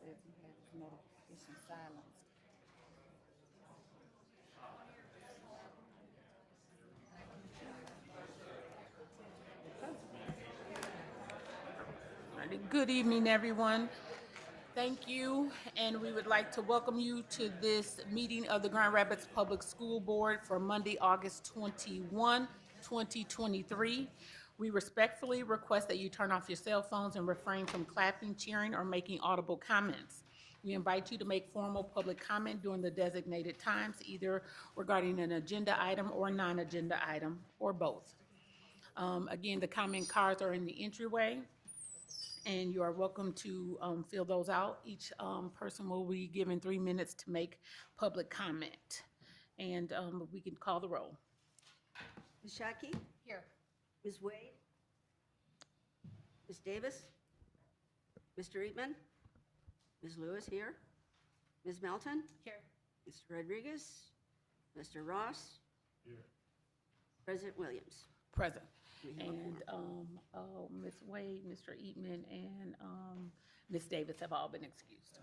says he had his notification silenced. Good evening, everyone. Thank you, and we would like to welcome you to this meeting of the Grand Rapids Public School Board for Monday, August 21, 2023. We respectfully request that you turn off your cell phones and refrain from clapping, cheering, or making audible comments. We invite you to make formal public comment during the designated times, either regarding an agenda item or non-agenda item, or both. Again, the comment cards are in the entryway, and you are welcome to fill those out. Each person will be given 3 minutes to make public comment. And we can call the roll. Ms. Shockey? Here. Ms. Wade? Ms. Davis? Mr. Eatman? Ms. Lewis here? Ms. Melton? Here. Mr. Rodriguez? Mr. Ross? Here. President Williams? Present. We have a And Ms. Wade, Mr. Eatman, and Ms. Davis have all been excused.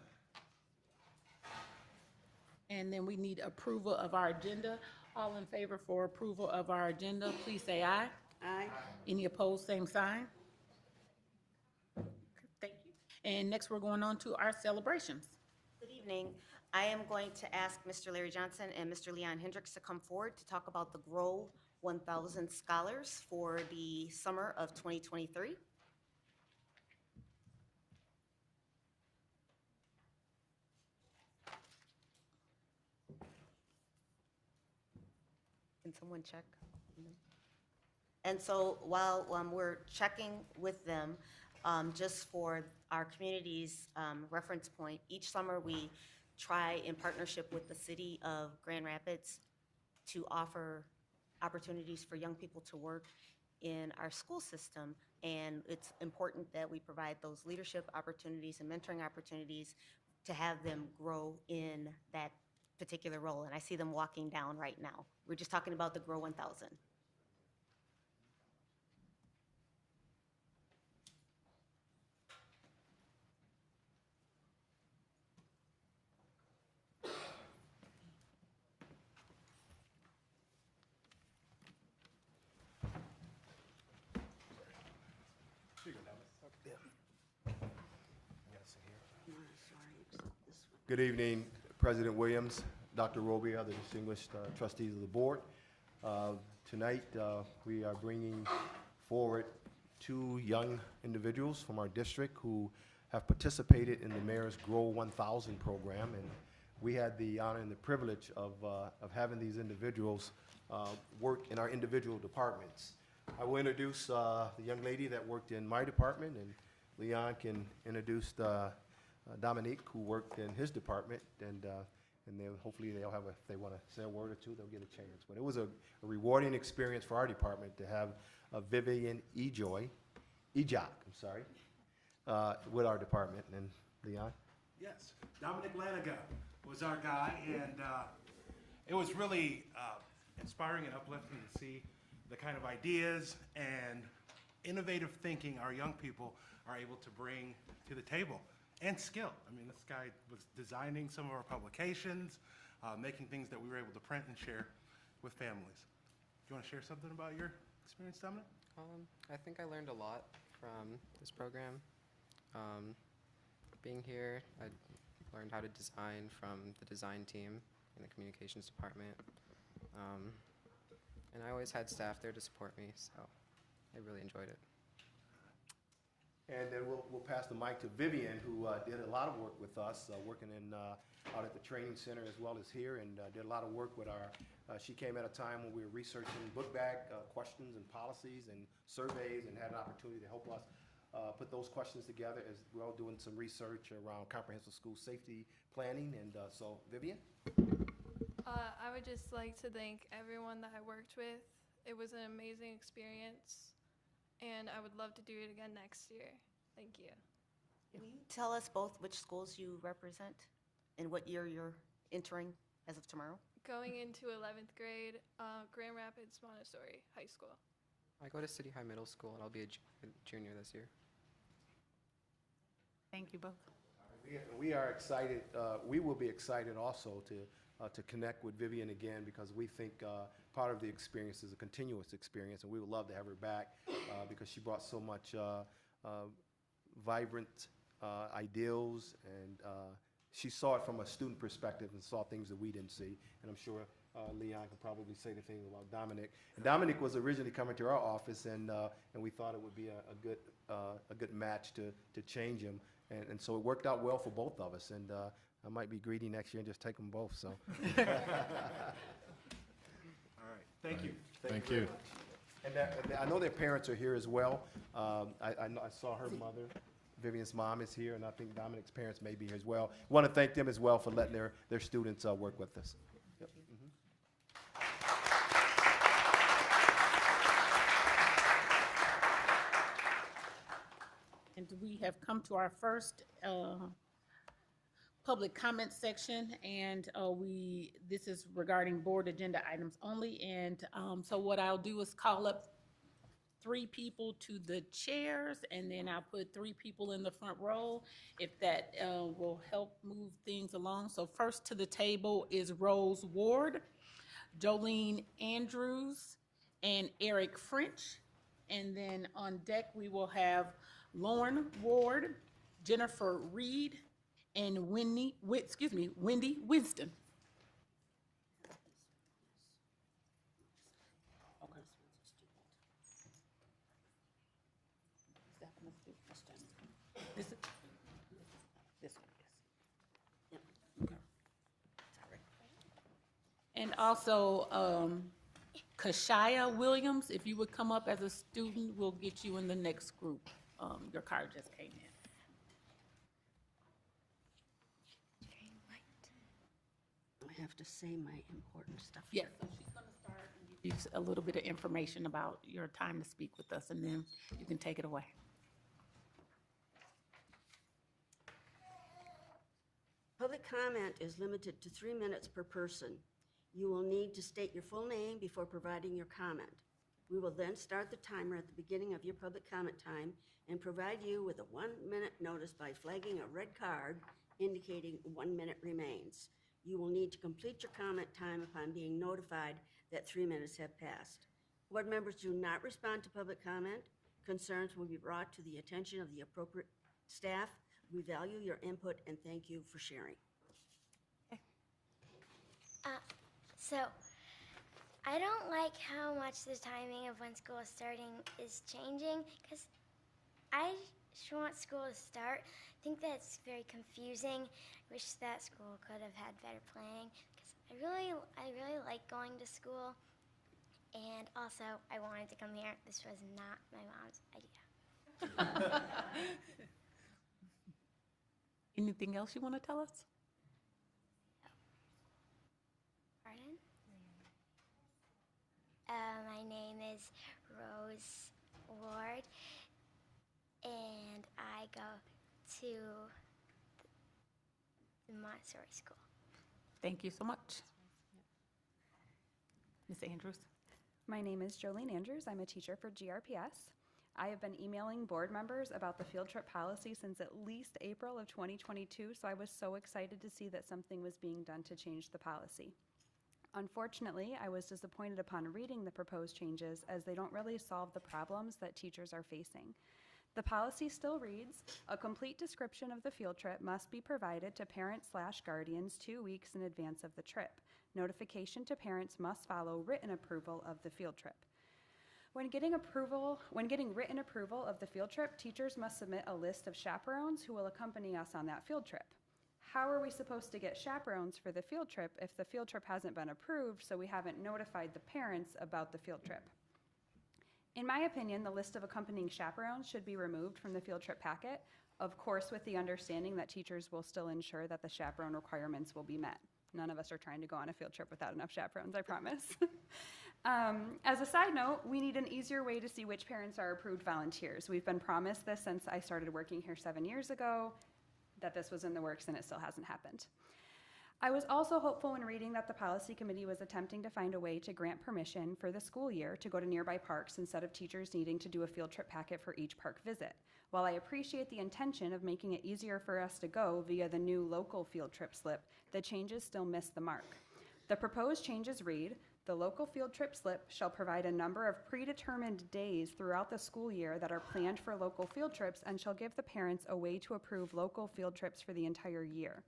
And then we need approval of our agenda. All in favor for approval of our agenda, please say aye. Aye. Any opposed, same sign. Thank you. And next, we're going on to our celebrations. Good evening. I am going to ask Mr. Larry Johnson and Mr. Leon Hendricks to come forward to talk about the GROW 1000 Scholars for the summer of 2023. Can someone check? And so while we're checking with them, just for our community's reference point, each summer we try in partnership with the city of Grand Rapids to offer opportunities for young people to work in our school system. And it's important that we provide those leadership opportunities and mentoring opportunities to have them grow in that particular role. And I see them walking down right now. We're just talking about the GROW 1000. Good evening, President Williams, Dr. Roby, other distinguished trustees of the board. Tonight, we are bringing forward two young individuals from our district who have participated in the Mayor's GROW 1000 program, and we had the honor and the privilege of having these individuals work in our individual departments. I will introduce the young lady that worked in my department, and Leon can introduce Dominique, who worked in his department, and hopefully they'll have if they want to say a word or two, they'll get a chance. But it was a rewarding experience for our department to have Vivian Ejoc, with our department. And Leon? Yes, Dominic Laniga was our guy, and it was really inspiring and uplifting to see the kind of ideas and innovative thinking our young people are able to bring to the table. And skill. I mean, this guy was designing some of our publications, making things that we were able to print and share with families. Do you want to share something about your experience, Dominic? I think I learned a lot from this program. Being here, I learned how to design from the design team in the communications department. And I always had staff there to support me, so I really enjoyed it. And then we'll pass the mic to Vivian, who did a lot of work with us, working out at the training center as well as here, and did a lot of work with our, she came at a time when we were researching book bag questions and policies and surveys, and had an opportunity to help us put those questions together as well, doing some research around comprehensive school safety planning. And so, Vivian? I would just like to thank everyone that I worked with. It was an amazing experience, and I would love to do it again next year. Thank you. Will you tell us both which schools you represent and what year you're entering as of tomorrow? Going into 11th grade, Grand Rapids Montessori High School. I go to City High Middle School, and I'll be a junior this year. Thank you both. We are excited, we will be excited also to connect with Vivian again, because we think part of the experience is a continuous experience, and we would love to have her back because she brought so much vibrant ideals, and she saw it from a student perspective and saw things that we didn't see. And I'm sure Leon can probably say the thing about Dominic. And Dominic was originally coming to our office, and we thought it would be a good match to change him. And so it worked out well for both of us. And I might be greedy next year and just take them both. So. All right, thank you. Thank you. And I know their parents are here as well. I saw her mother, Vivian's mom is here, and I think Dominic's parents may be here as well. Want to thank them as well for letting their students work with us. Yep. And we have come to our first public comment section, and this is regarding board agenda items only. And so what I'll do is call up 3 people to the chairs, and then I'll put 3 people in the front row, if that will help move things along. So first to the table is Rose Ward, Jolene Andrews, and Eric French. And then on deck, we will have Lauren Ward, Jennifer Reed, and Wendy Winston. Okay. This one, yes. Yep. Okay. And also, Kashaya Williams, if you would come up as a student, we'll get you in the next group. Your card just came in. I have to say my important stuff. Yes, so she's going to start and give you a little bit of information about your time to speak with us, and then you can take it away. Public comment is limited to 3 minutes per person. You will need to state your full name before providing your comment. We will then start the timer at the beginning of your public comment time and provide you with a 1-minute notice by flagging a red card indicating 1 minute remains. You will need to complete your comment time upon being notified that 3 minutes have passed. Board members do not respond to public comment. Concerns will be brought to the attention of the appropriate staff. We value your input and thank you for sharing. So, I don't like how much the timing of when school is starting is changing, because I just want school to start. I think that's very confusing. I wish that school could have had better planning, because I really like going to school. And also, I wanted to come here. This was not my mom's idea. Anything else you want to tell us? Pardon? My name is Rose Ward, and I go to the Montessori school. Thank you so much. Ms. Andrews? My name is Jolene Andrews. I'm a teacher for GRPS. I have been emailing board members about the field trip policy since at least April of 2022, so I was so excited to see that something was being done to change the policy. Unfortunately, I was disappointed upon reading the proposed changes, as they don't really solve the problems that teachers are facing. The policy still reads, a complete description of the field trip must be provided to parents/guardians 2 weeks in advance of the trip. Notification to parents must follow written approval of the field trip. When getting written approval of the field trip, teachers must submit a list of chaperones who will accompany us on that field trip. How are we supposed to get chaperones for the field trip if the field trip hasn't been approved, so we haven't notified the parents about the field trip? In my opinion, the list of accompanying chaperones should be removed from the field trip packet, of course with the understanding that teachers will still ensure that the chaperone requirements will be met. None of us are trying to go on a field trip without enough chaperones, I promise. As a side note, we need an easier way to see which parents are approved volunteers. We've been promised this since I started working here 7 years ago, that this was in the works, and it still hasn't happened. I was also hopeful when reading that the policy committee was attempting to find a way to grant permission for the school year to go to nearby parks instead of teachers needing to do a field trip packet for each park visit. While I appreciate the intention of making it easier for us to go via the new local field trip slip, the changes still miss the mark. The proposed changes read, the local field trip slip shall provide a number of predetermined days throughout the school year that are planned for local field trips and shall give the parents a way to approve local field trips for the entire year.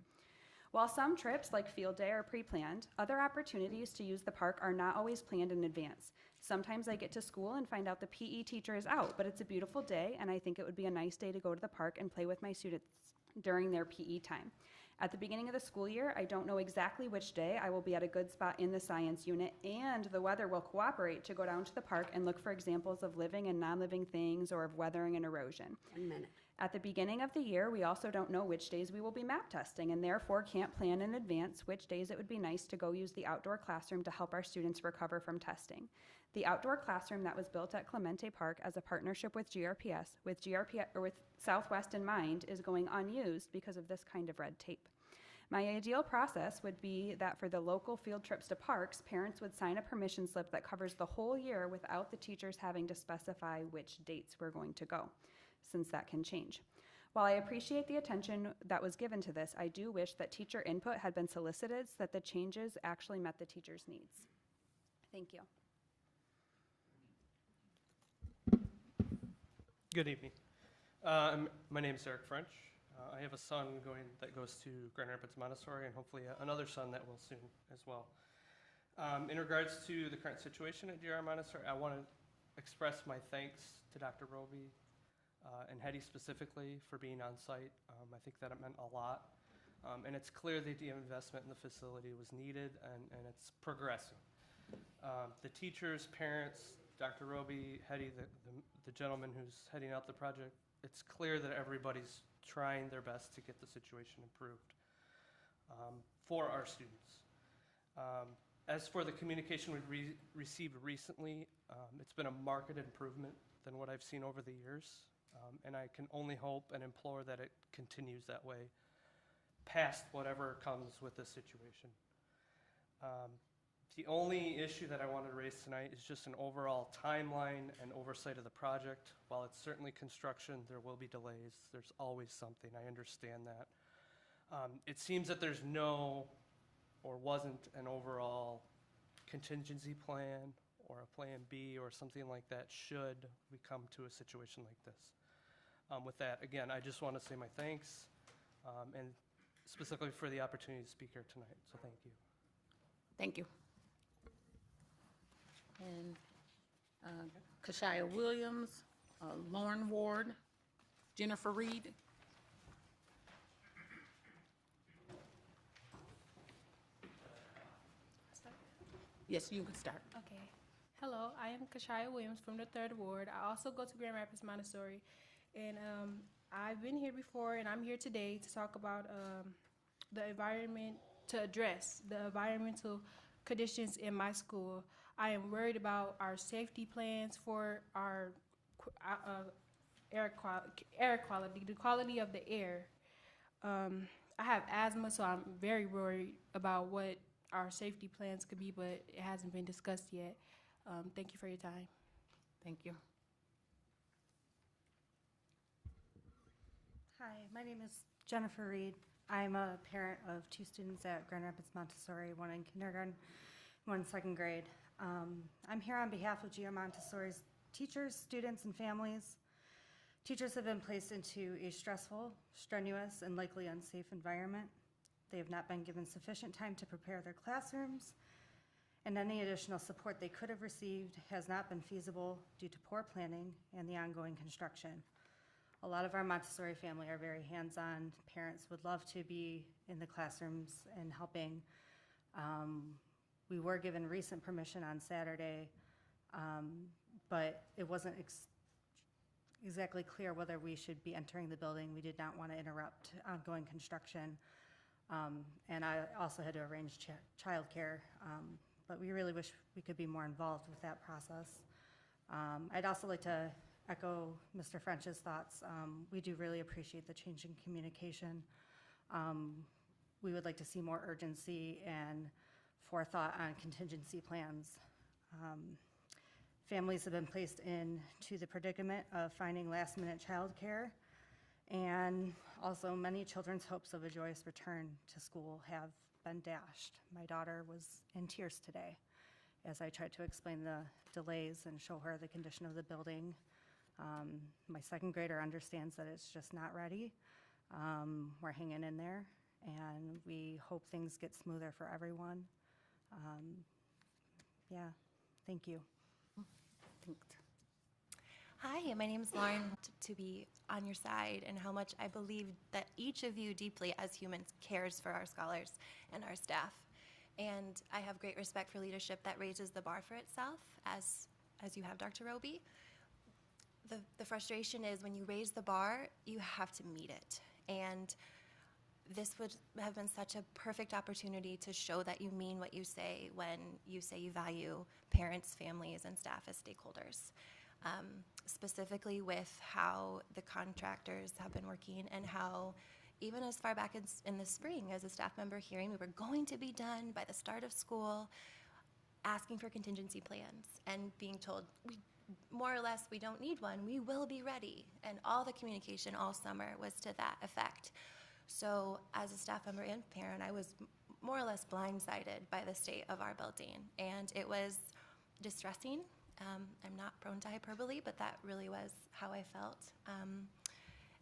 While some trips, like field day, are pre-planned, other opportunities to use the park are not always planned in advance. Sometimes I get to school and find out the PE teacher is out, but it's a beautiful day, and I think it would be a nice day to go to the park and play with my students during their PE time. At the beginning of the school year, I don't know exactly which day I will be at a good spot in the science unit, and the weather will cooperate to go down to the park and look for examples of living and non-living things or of weathering and erosion. 1 minute. At the beginning of the year, we also don't know which days we will be map testing and therefore can't plan in advance which days it would be nice to go use the outdoor classroom to help our students recover from testing. The outdoor classroom that was built at Clemente Park as a partnership with GRPS, with Southwest in mind, is going unused because of this kind of red tape. My ideal process would be that for the local field trips to parks, parents would sign a permission slip that covers the whole year without the teachers having to specify which dates we're going to go, since that can change. While I appreciate the attention that was given to this, I do wish that teacher input had been solicited so that the changes actually met the teachers' needs. Thank you. Good evening. My name is Eric French. I have a son that goes to Grand Rapids Montessori, and hopefully another son that will soon as well. In regards to the current situation at GR Montessori, I want to express my thanks to Dr. Roby and Hetty specifically for being on site. I think that it meant a lot. And it's clear that the investment in the facility was needed, and it's progressing. The teachers, parents, Dr. Roby, Hetty, the gentleman who's heading out the project, it's clear that everybody's trying their best to get the situation improved for our students. As for the communication we received recently, it's been a marked improvement than what I've seen over the years. And I can only hope and implore that it continues that way past whatever comes with this situation. The only issue that I wanted to raise tonight is just an overall timeline and oversight of the project. While it's certainly construction, there will be delays. There's always something. I understand that. It seems that there's no or wasn't an overall contingency plan or a plan B or something like that should we come to a situation like this. With that, again, I just want to say my thanks and specifically for the opportunity to speak here tonight. So thank you. Thank you. And Kashia Williams, Lauren Ward, Jennifer Reed. Yes, you can start. Okay. Hello, I am Kashia Williams from the 3rd Ward. I also go to Grand Rapids Montessori, and I've been here before, and I'm here today to talk about the environment, to address the environmental conditions in my school. I am worried about our safety plans for our air quality, the quality of the air. I have asthma, so I'm very worried about what our safety plans could be, but it hasn't been discussed yet. Thank you for your time. Thank you. Hi, my name is Jennifer Reed. I'm a parent of 2 students at Grand Rapids Montessori, one in kindergarten, one in 2nd grade. I'm here on behalf of GR Montessori's teachers, students, and families. Teachers have been placed into a stressful, strenuous, and likely unsafe environment. They have not been given sufficient time to prepare their classrooms, and any additional support they could have received has not been feasible due to poor planning and the ongoing construction. A lot of our Montessori family are very hands-on. Parents would love to be in the classrooms and helping. We were given recent permission on Saturday, but it wasn't exactly clear whether we should be entering the building. We did not want to interrupt ongoing construction. And I also had to arrange childcare, but we really wish we could be more involved with that process. I'd also like to echo Mr. French's thoughts. We do really appreciate the change in communication. we would like to see more urgency and forethought on contingency plans. Families have been placed into the predicament of finding last-minute childcare, and also many children's hopes of a joyous return to school have been dashed. My daughter was in tears today as I tried to explain the delays and show her the condition of the building. My second grader understands that it's just not ready. We're hanging in there, and we hope things get smoother for everyone. Yeah, thank you. Hi, my name is Lauren. To be on your side and how much I believe that each of you deeply as humans cares for our scholars and our staff. And I have great respect for leadership that raises the bar for itself, as you have, Dr. Roby. The frustration is when you raise the bar, you have to meet it. And this would have been such a perfect opportunity to show that you mean what you say when you say you value parents, families, and staff as stakeholders. Specifically with how the contractors have been working and how even as far back in the spring as a staff member hearing we were going to be done by the start of school, asking for contingency plans and being told more or less we don't need one, we will be ready. And all the communication all summer was to that effect. So as a staff member and parent, I was more or less blindsided by the state of our building. And it was distressing. I'm not prone to hyperbole, but that really was how I felt.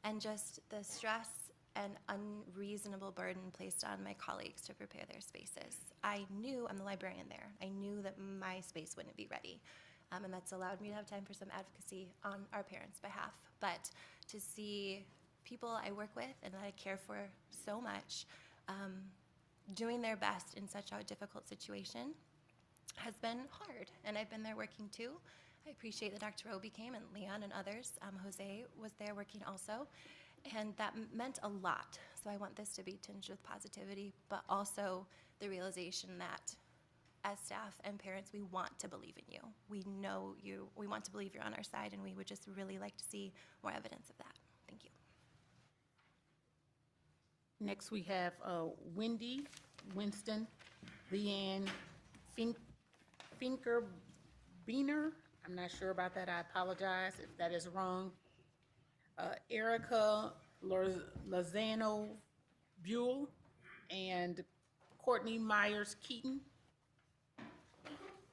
And just the stress and unreasonable burden placed on my colleagues to prepare their spaces. I knew, I'm the librarian there, I knew that my space wouldn't be ready. And that's allowed me to have time for some advocacy on our parents' behalf. But to see people I work with and that I care for so much doing their best in such a difficult situation has been hard, and I've been there working too. I appreciate that Dr. Roby came and Leon and others. Jose was there working also, and that meant a lot. So I want this to be tinged with positivity, but also the realization that as staff and parents, we want to believe in you. We know you, we want to believe you're on our side, and we would just really like to see more evidence of that. Thank you. Next, we have Wendy, Winston, Leanne, Finker Beener. I'm not sure about that. I apologize if that is wrong. Erica Lozano Buell and Courtney Myers Keaton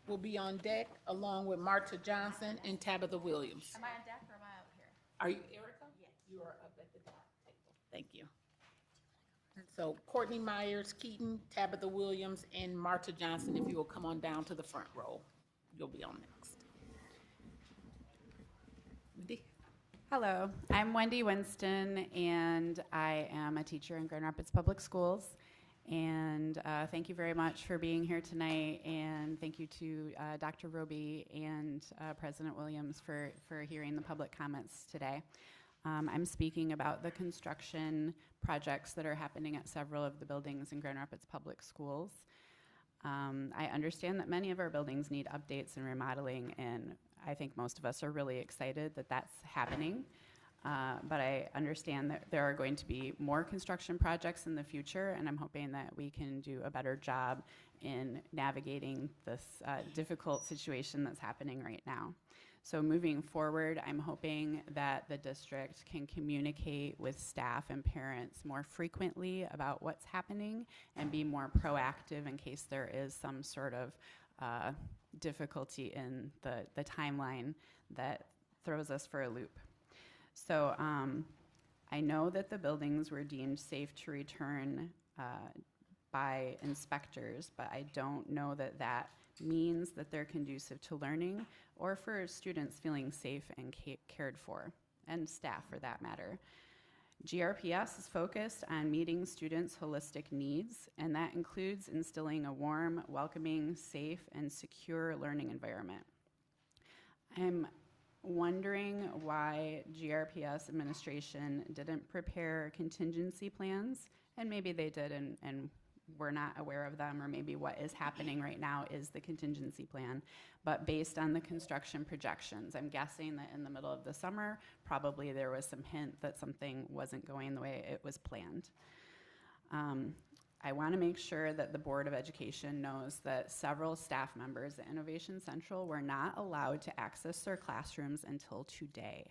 will be on deck, along with Marta Johnson and Tabitha Williams. Am I on deck or am I up here? Are you Erica? Yes. You are up at the top table. Thank you. And so Courtney Myers Keaton, Tabitha Williams, and Marta Johnson, if you will come on down to the front row, you'll be on next. Wendy? Hello, I'm Wendy Winston, and I am a teacher in Grand Rapids Public Schools. And thank you very much for being here tonight, and thank you to Dr. Roby and President Williams for hearing the public comments today. I'm speaking about the construction projects that are happening at several of the buildings in Grand Rapids Public Schools. I understand that many of our buildings need updates and remodeling, and I think most of us are really excited that that's happening. But I understand that there are going to be more construction projects in the future, and I'm hoping that we can do a better job in navigating this difficult situation that's happening right now. So moving forward, I'm hoping that the district can communicate with staff and parents more frequently about what's happening and be more proactive in case there is some sort of difficulty in the timeline that throws us for a loop. So I know that the buildings were deemed safe to return by inspectors, but I don't know that that means that they're conducive to learning or for students feeling safe and cared for, and staff for that matter. GRPS is focused on meeting students' holistic needs, and that includes instilling a warm, welcoming, safe, and secure learning environment. I'm wondering why GRPS administration didn't prepare contingency plans, and maybe they did and we're not aware of them, or maybe what is happening right now is the contingency plan. But based on the construction projections, I'm guessing that in the middle of the summer, probably there was some hint that something wasn't going the way it was planned. I want to make sure that the Board of Education knows that several staff members at Innovation Central were not allowed to access their classrooms until today.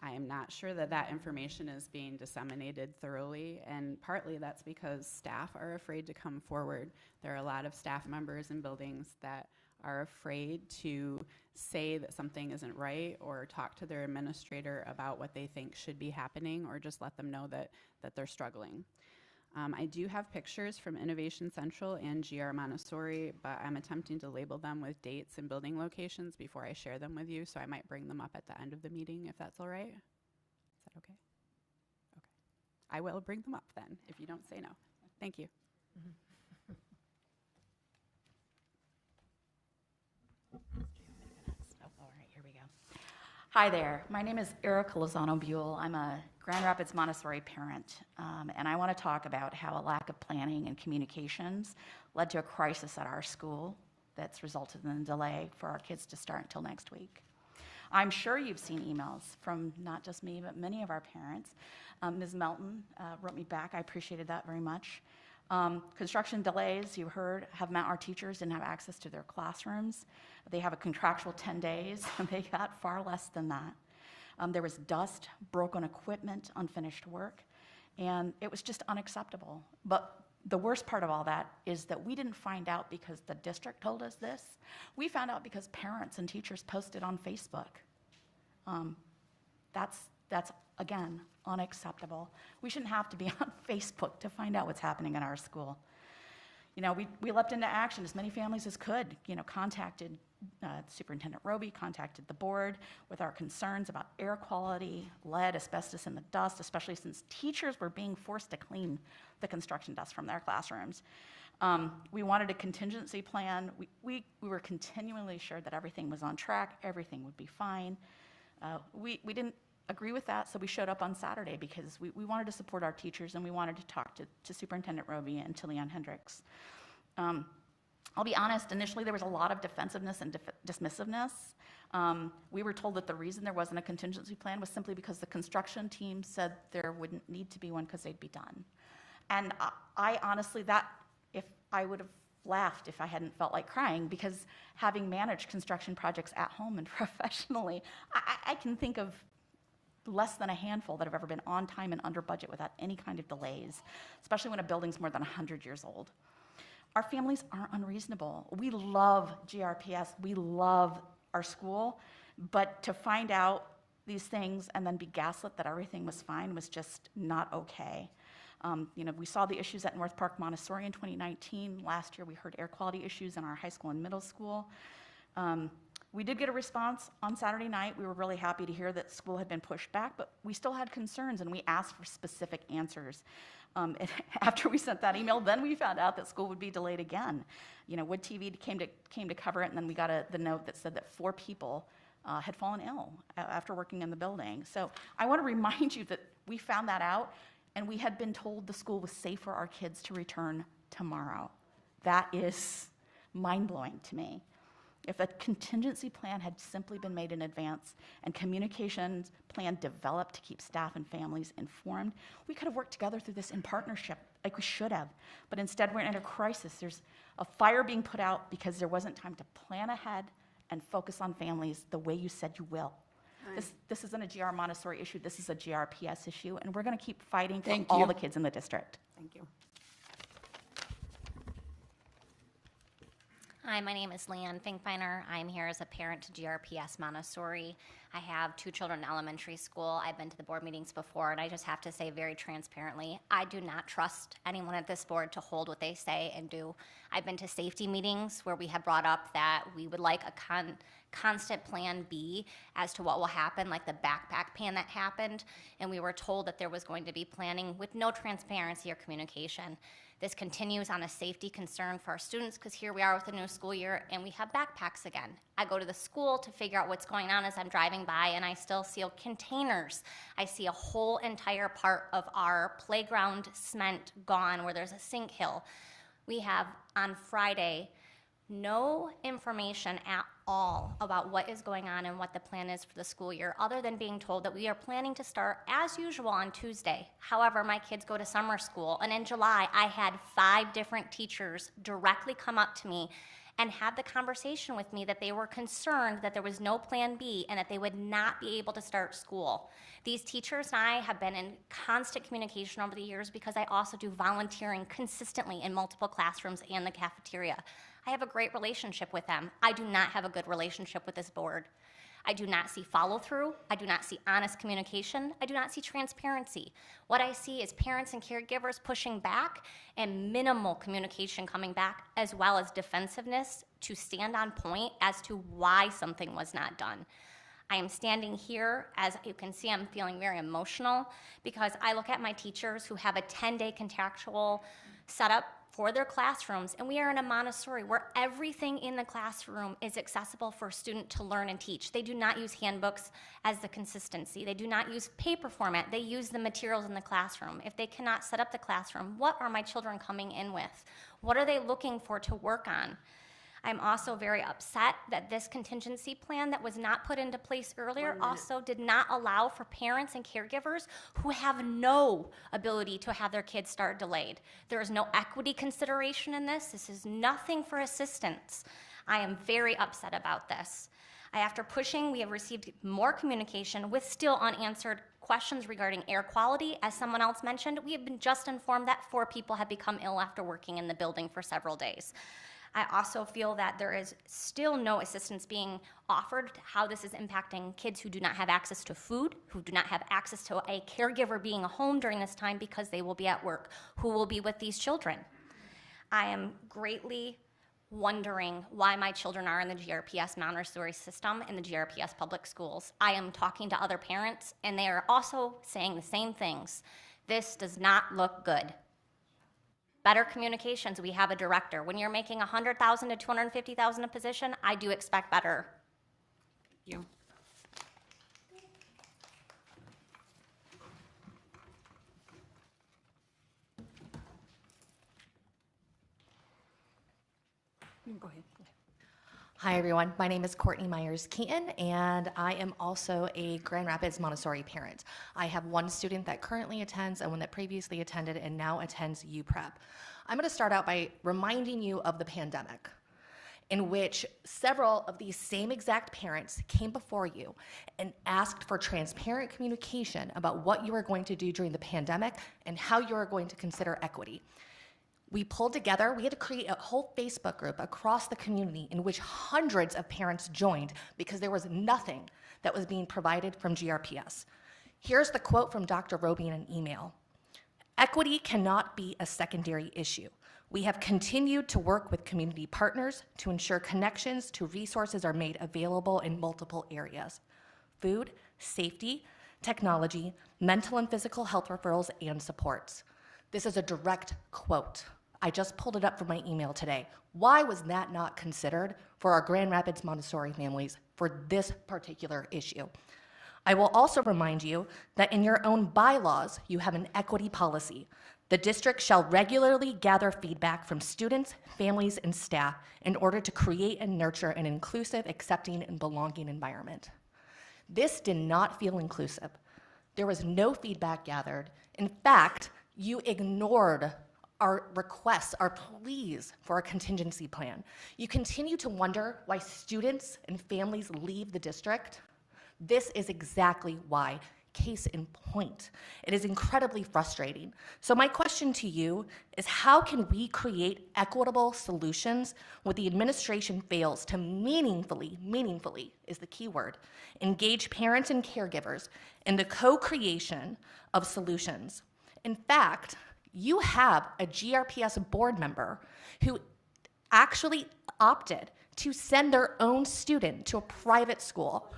I am not sure that that information is being disseminated thoroughly, and partly that's because staff are afraid to come forward. There are a lot of staff members in buildings that are afraid to say that something isn't right or talk to their administrator about what they think should be happening, or just let them know that they're struggling. I do have pictures from Innovation Central and GR Montessori, but I'm attempting to label them with dates and building locations before I share them with you, so I might bring them up at the end of the meeting if that's all right. Is that okay? Okay. I will bring them up then, if you don't say no. Thank you. All right, here we go. Hi there. My name is Erica Lozano-Buell. I'm a Grand Rapids Montessori parent, and I want to talk about how a lack of planning and communications led to a crisis at our school that's resulted in a delay for our kids to start until next week. I'm sure you've seen emails from not just me, but many of our parents. Ms. Melton wrote me back. I appreciated that very much. Construction delays, you heard, have meant our teachers didn't have access to their classrooms. They have a contractual 10 days, and they got far less than that. There was dust, broken equipment, unfinished work, and it was just unacceptable. But the worst part of all that is that we didn't find out because the district told us this. We found out because parents and teachers posted on Facebook. That's again, unacceptable. We shouldn't have to be on Facebook to find out what's happening in our school. You know, we leapt into action, as many families as could, contacted Superintendent Roby, contacted the board with our concerns about air quality, lead, asbestos in the dust, especially since teachers were being forced to clean the construction dust from their classrooms. We wanted a contingency plan. We were continually assured that everything was on track, everything would be fine. We didn't agree with that, so we showed up on Saturday because we wanted to support our teachers and we wanted to talk to Superintendent Roby and to Leon Hendricks. I'll be honest, initially there was a lot of defensiveness and dismissiveness. We were told that the reason there wasn't a contingency plan was simply because the construction team said there wouldn't need to be one because they'd be done. And I honestly, if I would have laughed if I hadn't felt like crying, because having managed construction projects at home and professionally, I can think of less than a handful that have ever been on time and under budget without any kind of delays, especially when a building's more than 100 years old. Our families aren't unreasonable. We love GRPS, we love our school, but to find out these things and then be gaslit that everything was fine was just not okay. We saw the issues at North Park Montessori in 2019. Last year we heard air quality issues in our high school and middle school. We did get a response on Saturday night. We were really happy to hear that school had been pushed back, but we still had concerns and we asked for specific answers. And after we sent that email, then we found out that school would be delayed again. Wood TV came to cover it, and then we got the note that said that 4 people had fallen ill after working in the building. So I want to remind you that we found that out, and we had been told the school was safe for our kids to return tomorrow. That is mind-blowing to me. If a contingency plan had simply been made in advance and communications plan developed to keep staff and families informed, we could have worked together through this in partnership like we should have. But instead, we're in a crisis. There's a fire being put out because there wasn't time to plan ahead and focus on families the way you said you will. This isn't a GR Montessori issue. This is a GRPS issue, and we're going to keep fighting for all the kids in the district. Thank you. Hi, my name is Leanne Finkbeiner. I'm here as a parent to GRPS Montessori. I have 2 children in elementary school. I've been to the board meetings before, and I just have to say very transparently, I do not trust anyone at this board to hold what they say and do. I've been to safety meetings where we have brought up that we would like a constant plan B as to what will happen, like the backpack pan that happened, and we were told that there was going to be planning with no transparency or communication. This continues on a safety concern for our students because here we are with a new school year and we have backpacks again. I go to the school to figure out what's going on as I'm driving by and I still see containers. I see a whole entire part of our playground cement gone where there's a sink hill. We have on Friday no information at all about what is going on and what the plan is for the school year, other than being told that we are planning to start as usual on Tuesday. However, my kids go to summer school, and in July, I had 5 different teachers directly come up to me and had the conversation with me that they were concerned that there was no plan B and that they would not be able to start school. These teachers and I have been in constant communication over the years because I also do volunteering consistently in multiple classrooms and the cafeteria. I have a great relationship with them. I do not have a good relationship with this board. I do not see follow-through. I do not see honest communication. I do not see transparency. What I see is parents and caregivers pushing back and minimal communication coming back, as well as defensiveness to stand on point as to why something was not done. I am standing here, as you can see, I'm feeling very emotional because I look at my teachers who have a 10-day contractual setup for their classrooms, and we are in a Montessori where everything in the classroom is accessible for a student to learn and teach. They do not use handbooks as the consistency. They do not use paper format. They use the materials in the classroom. If they cannot set up the classroom, what are my children coming in with? What are they looking for to work on? I'm also very upset that this contingency plan that was not put into place earlier also did not allow for parents and caregivers who have no ability to have their kids start delayed. There is no equity consideration in this. This is nothing for assistance. I am very upset about this. After pushing, we have received more communication with still unanswered questions regarding air quality. As someone else mentioned, we have been just informed that 4 people have become ill after working in the building for several days. I also feel that there is still no assistance being offered to how this is impacting kids who do not have access to food, who do not have access to a caregiver being home during this time because they will be at work, who will be with these children. I am greatly wondering why my children are in the GRPS Montessori system in the GRPS public schools. I am talking to other parents, and they are also saying the same things. This does not look good. Better communications, we have a director. When you're making $100,000 to $250,000 a position, I do expect better. Thank you. Go ahead. Hi, everyone. My name is Courtney Myers-Keaton, and I am also a Grand Rapids Montessori parent. I have one student that currently attends and one that previously attended and now attends UPrep. I'm going to start out by reminding you of the pandemic, in which several of these same exact parents came before you and asked for transparent communication about what you are going to do during the pandemic and how you are going to consider equity. We pulled together, we had to create a whole Facebook group across the community in which hundreds of parents joined because there was nothing that was being provided from GRPS. Here's the quote from Dr. Roby in an email. Equity cannot be a secondary issue. We have continued to work with community partners to ensure connections to resources are made available in multiple areas: food, safety, technology, mental and physical health referrals, and supports. This is a direct quote. I just pulled it up from my email today. Why was that not considered for our Grand Rapids Montessori families for this particular issue? I will also remind you that in your own bylaws, you have an equity policy. The district shall regularly gather feedback from students, families, and staff in order to create and nurture an inclusive, accepting, and belonging environment. This did not feel inclusive. There was no feedback gathered. In fact, you ignored our requests, our pleas for a contingency plan. You continue to wonder why students and families leave the district. This is exactly why. Case in point. It is incredibly frustrating. So my question to you is, how can we create equitable solutions when the administration fails to meaningfully is the key word, engage parents and caregivers in the co-creation of solutions? In fact, you have a GRPS board member who actually opted to send their own student to a private school.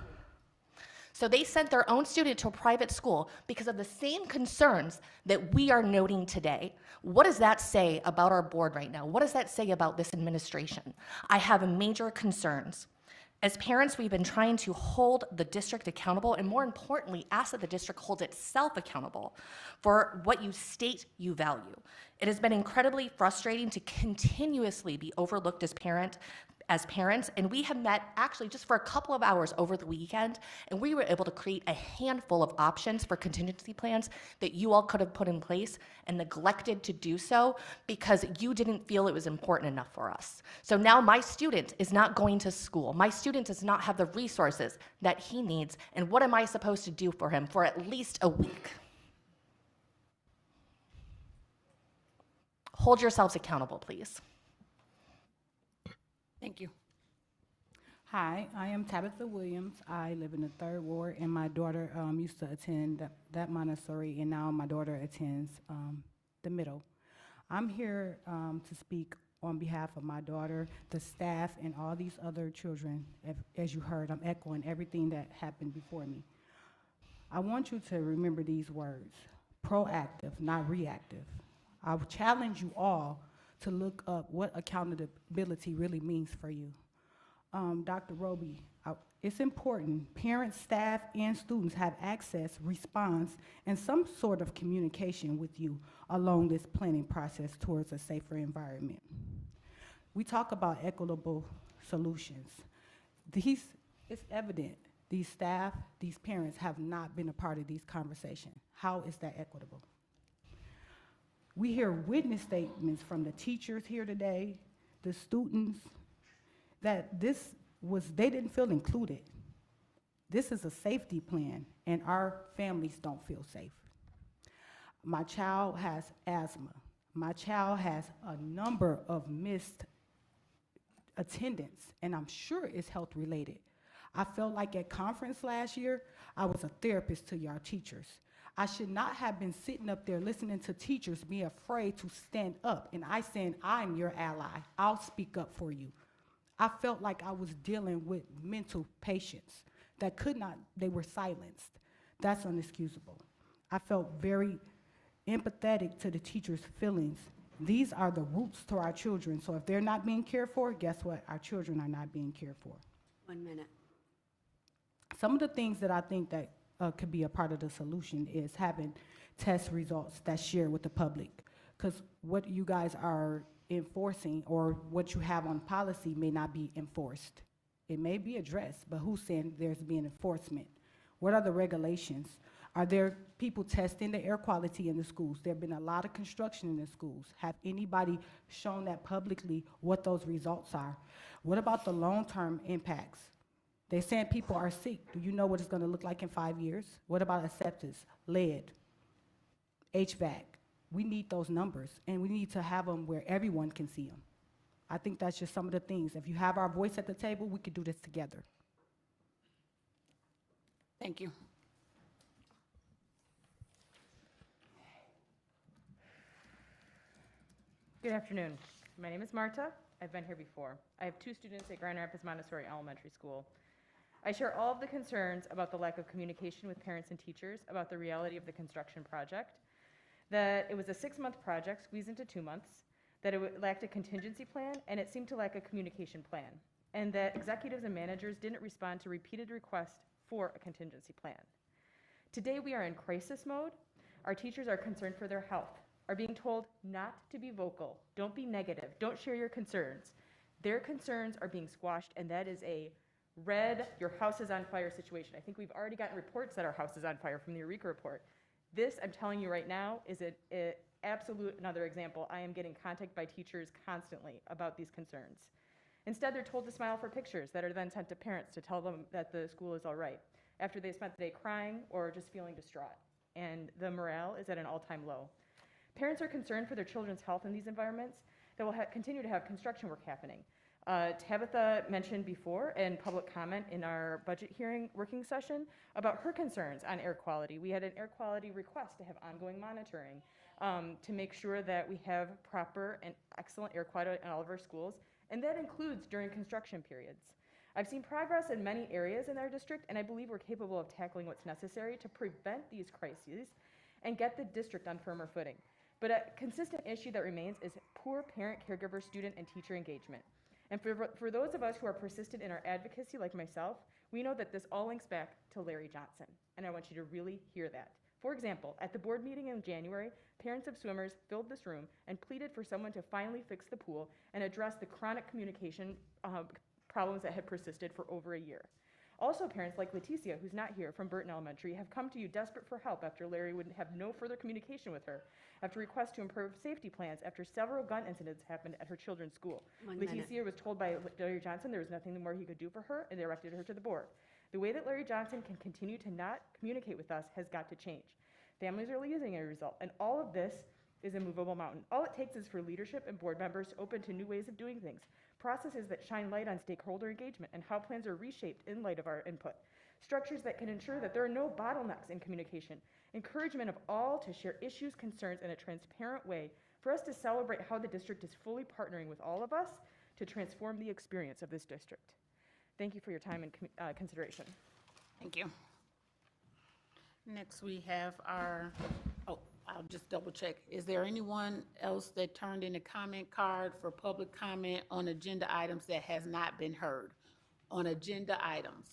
So they sent their own student to a private school because of the same concerns that we are noting today. What does that say about our board right now? What does that say about this administration? I have major concerns. As parents, we've been trying to hold the district accountable, and more importantly, ask that the district holds itself accountable for what you state you value. It has been incredibly frustrating to continuously be overlooked as parent as parents, and we have met actually just for a couple of hours over the weekend, and we were able to create a handful of options for contingency plans that you all could have put in place and neglected to do so because you didn't feel it was important enough for us. So now my student is not going to school. My student does not have the resources that he needs, and what am I supposed to do for him for at least a week? Hold yourselves accountable, please. Thank you. Hi, I am Tabitha Williams. I live in the 3rd Ward, and my daughter used to attend that Montessori, and now my daughter attends the middle. I'm here to speak on behalf of my daughter, the staff, and all these other children. As you heard, I'm echoing everything that happened before me. I want you to remember these words: proactive, not reactive. I would challenge you all to look up what accountability really means for you. Dr. Roby, it's important parents, staff, and students have access, response, and some sort of communication with you along this planning process towards a safer environment. We talk about equitable solutions. It's evident these staff, these parents have not been a part of these conversations. How is that equitable? We hear witness statements from the teachers here today, the students, that they didn't feel included. This is a safety plan, and our families don't feel safe. My child has asthma. My child has a number of missed attendance, and I'm sure it's health related. I felt like at conference last year, I was a therapist to y'all teachers. I should not have been sitting up there listening to teachers be afraid to stand up, and I saying, I'm your ally, I'll speak up for you. I felt like I was dealing with mental patients that they were silenced. That's inexcusable. I felt very empathetic to the teachers' feelings. These are the roots to our children, so if they're not being cared for, guess what? Our children are not being cared for. 1 minute. Some of the things that I think that could be a part of the solution is having test results that's shared with the public, because what you guys are enforcing or what you have on policy may not be enforced. It may be addressed, but who's saying there's being enforcement? What are the regulations? Are there people testing the air quality in the schools? There have been a lot of construction in the schools. Have anybody shown that publicly what those results are? What about the long-term impacts? They're saying people are sick. Do you know what it's going to look like in 5 years? What about asbestos, lead, HVAC? We need those numbers, and we need to have them where everyone can see them. I think that's just some of the things. If you have our voice at the table, we could do this together. Thank you. Good afternoon. My name is Marta. I've been here before. I have 2 students at Grand Rapids Montessori Elementary School. I share all of the concerns about the lack of communication with parents and teachers about the reality of the construction project, that it was a 6-month project squeezed into 2 months, that it lacked a contingency plan, and it seemed to lack a communication plan, and that executives and managers didn't respond to repeated requests for a contingency plan. Today we are in crisis mode. Our teachers are concerned for their health, are being told not to be vocal, don't be negative, don't share your concerns. Their concerns are being squashed, and that is a red, your house is on fire situation. I think we've already gotten reports that our house is on fire from the Eureka report. This, I'm telling you right now, is an absolute another example. I am getting contact by teachers constantly about these concerns. Instead, they're told to smile for pictures that are then sent to parents to tell them that the school is all right, after they spent the day crying or just feeling distraught. And the morale is at an all-time low. Parents are concerned for their children's health in these environments that will continue to have construction work happening. Tabitha mentioned before in public comment in our budget hearing working session about her concerns on air quality. We had an air quality request to have ongoing monitoring to make sure that we have proper and excellent air quality in all of our schools, and that includes during construction periods. I've seen progress in many areas in our district, and I believe we're capable of tackling what's necessary to prevent these crises and get the district on firmer footing. But a consistent issue that remains is poor parent, caregiver, student, and teacher engagement. And for those of us who are persistent in our advocacy, like myself, we know that this all links back to Larry Johnson. And I want you to really hear that. For example, at the board meeting in January, parents of swimmers filled this room and pleaded for someone to finally fix the pool and address the chronic communication problems that had persisted for over a year. Also, parents like Leticia, who's not here, from Burton Elementary, have come to you desperate for help after Larry would have no further communication with her, after requests to improve safety plans after several gun incidents happened at her children's school. Leticia was told by Larry Johnson there was nothing more he could do for her and directed her to the board. The way that Larry Johnson can continue to not communicate with us has got to change. Families are losing as a result, and all of this is a movable mountain. All it takes is for leadership and board members to open to new ways of doing things, processes that shine light on stakeholder engagement and how plans are reshaped in light of our input, structures that can ensure that there are no bottlenecks in communication, encouragement of all to share issues, concerns in a transparent way for us to celebrate how the district is fully partnering with all of us to transform the experience of this district. Thank you for your time and consideration. Thank you. Next, we have our, I'll just double check. Is there anyone else that turned in a comment card for public comment on agenda items that has not been heard? On agenda items?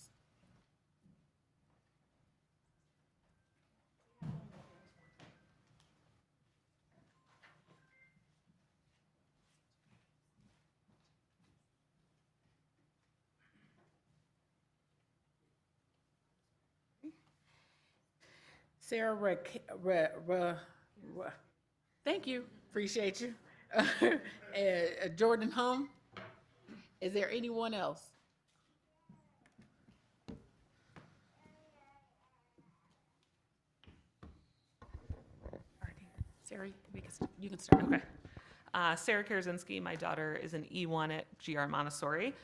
Sarah, thank you, appreciate you. Jordan Hum, is there anyone else? Sarah, you can start. Okay. Sarah Karazinski, my daughter is an E1 at GR Montessori.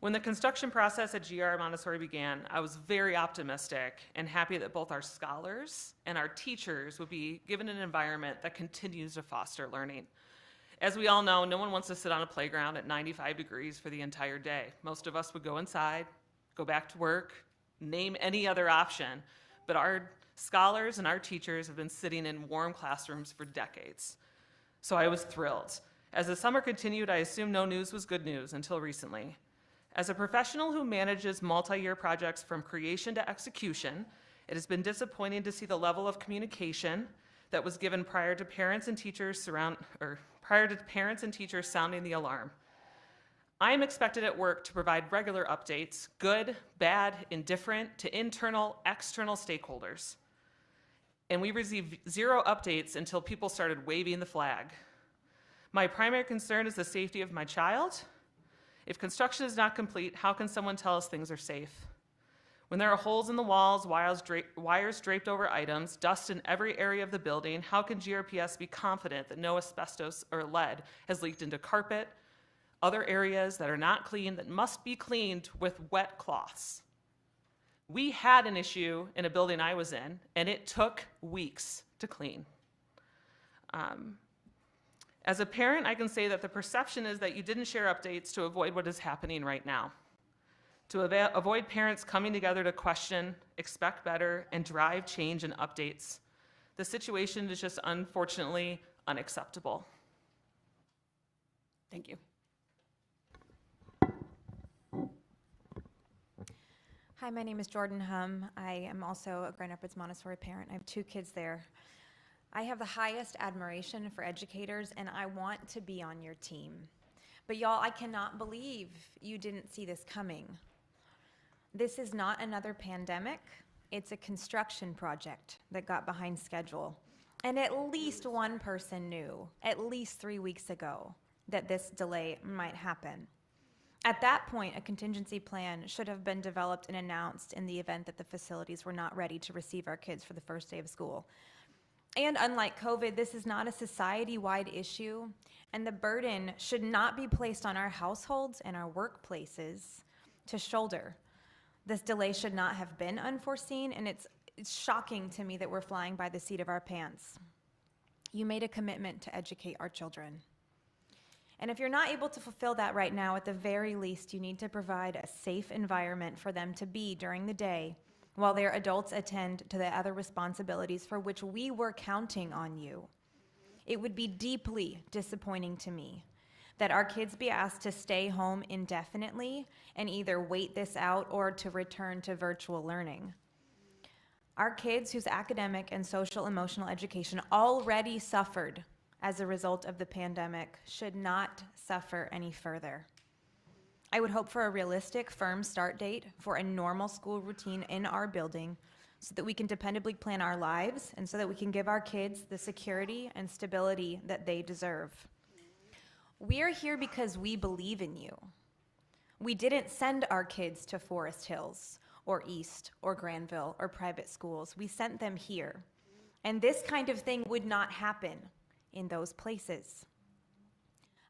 When the construction process at GR Montessori began, I was very optimistic and happy that both our scholars and our teachers would be given an environment that continues to foster learning. As we all know, no one wants to sit on a playground at 95 degrees for the entire day. Most of us would go inside, go back to work, name any other option, but our scholars and our teachers have been sitting in warm classrooms for decades. So I was thrilled. As the summer continued, I assumed no news was good news until recently. As a professional who manages multi-year projects from creation to execution, it has been disappointing to see the level of communication that was given prior to parents and teachers sounding the alarm. I am expected at work to provide regular updates, good, bad, indifferent, to internal, external stakeholders. And we received 0 updates until people started waving the flag. My primary concern is the safety of my child. If construction is not complete, how can someone tell us things are safe? When there are holes in the walls, wires draped over items, dust in every area of the building, how can GRPS be confident that no asbestos or lead has leaked into carpet, other areas that are not clean that must be cleaned with wet cloths? We had an issue in a building I was in, and it took weeks to clean. As a parent, I can say that the perception is that you didn't share updates to avoid what is happening right now, to avoid parents coming together to question, expect better, and drive change and updates. The situation is just unfortunately unacceptable. Thank you. Hi, my name is Jordan Hum. I am also a Grand Rapids Montessori parent. I have 2 kids there. I have the highest admiration for educators, and I want to be on your team. But y'all, I cannot believe you didn't see this coming. This is not another pandemic. It's a construction project that got behind schedule. And at least one person knew, at least 3 weeks ago, that this delay might happen. At that point, a contingency plan should have been developed and announced in the event that the facilities were not ready to receive our kids for the first day of school. And unlike COVID, this is not a society-wide issue, and the burden should not be placed on our households and our workplaces to shoulder. This delay should not have been unforeseen, and it's shocking to me that we're flying by the seat of our pants. You made a commitment to educate our children. And if you're not able to fulfill that right now, at the very least, you need to provide a safe environment for them to be during the day while their adults attend to the other responsibilities for which we were counting on you. It would be deeply disappointing to me that our kids be asked to stay home indefinitely and either wait this out or to return to virtual learning. Our kids whose academic and social emotional education already suffered as a result of the pandemic should not suffer any further. I would hope for a realistic, firm start date for a normal school routine in our building so that we can dependably plan our lives and so that we can give our kids the security and stability that they deserve. We are here because we believe in you. We didn't send our kids to Forest Hills or East or Granville or private schools. We sent them here. And this kind of thing would not happen in those places.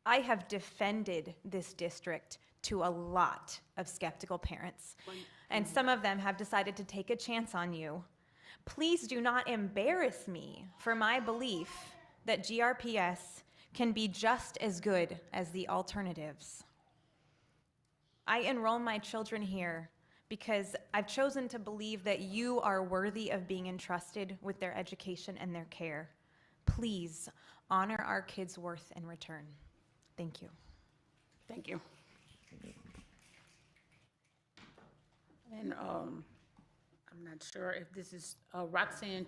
I have defended this district to a lot of skeptical parents, and some of them have decided to take a chance on you. Please do not embarrass me for my belief that GRPS can be just as good as the alternatives. I enroll my children here because I've chosen to believe that you are worthy of being entrusted with their education and their care. Please honor our kids' worth in return. Thank you. Thank you. And I'm not sure if this is Roxanne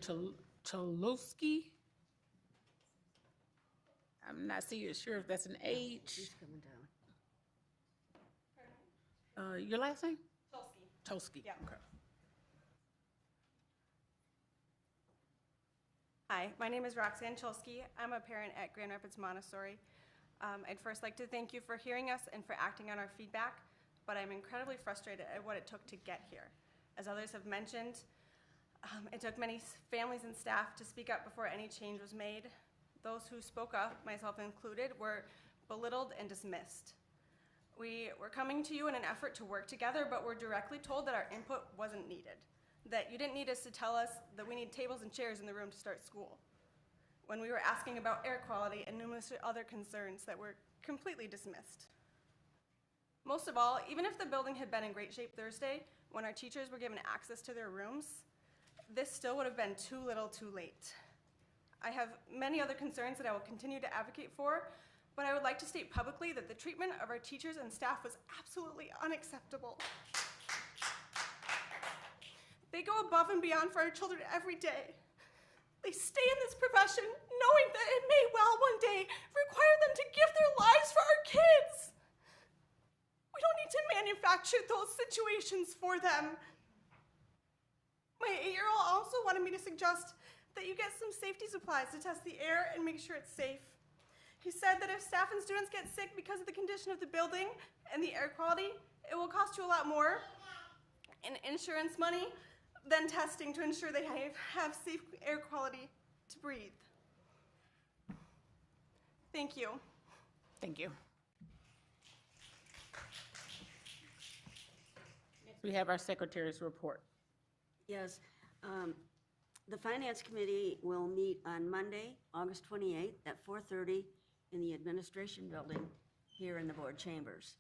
Cholowski. I'm not sure if that's an H. She's coming down. Your last name? Tolsky. Tolsky. Yeah. Okay. Hi, my name is Roxanne Cholsky. I'm a parent at Grand Rapids Montessori. I'd first like to thank you for hearing us and for acting on our feedback, but I'm incredibly frustrated at what it took to get here. As others have mentioned, it took many families and staff to speak up before any change was made. Those who spoke up, myself included, were belittled and dismissed. We were coming to you in an effort to work together, but were directly told that our input wasn't needed, that you didn't need us to tell us that we need tables and chairs in the room to start school, when we were asking about air quality and numerous other concerns that were completely dismissed. Most of all, even if the building had been in great shape Thursday, when our teachers were given access to their rooms, this still would have been too little too late. I have many other concerns that I will continue to advocate for, but I would like to state publicly that the treatment of our teachers and staff was absolutely unacceptable. They go above and beyond for our children every day. They stay in this profession knowing that it may well one day require them to give their lives for our kids. We don't need to manufacture those situations for them. My 8-year-old also wanted me to suggest that you get some safety supplies to test the air and make sure it's safe. He said that if staff and students get sick because of the condition of the building and the air quality, it will cost you a lot more in insurance money than testing to ensure they have safe air quality to breathe. Thank you. Thank you. Next, we have our secretary's report. Yes. The Finance Committee will meet on Monday, August 28th at 4:30 in the Administration Building here in the Board Chambers.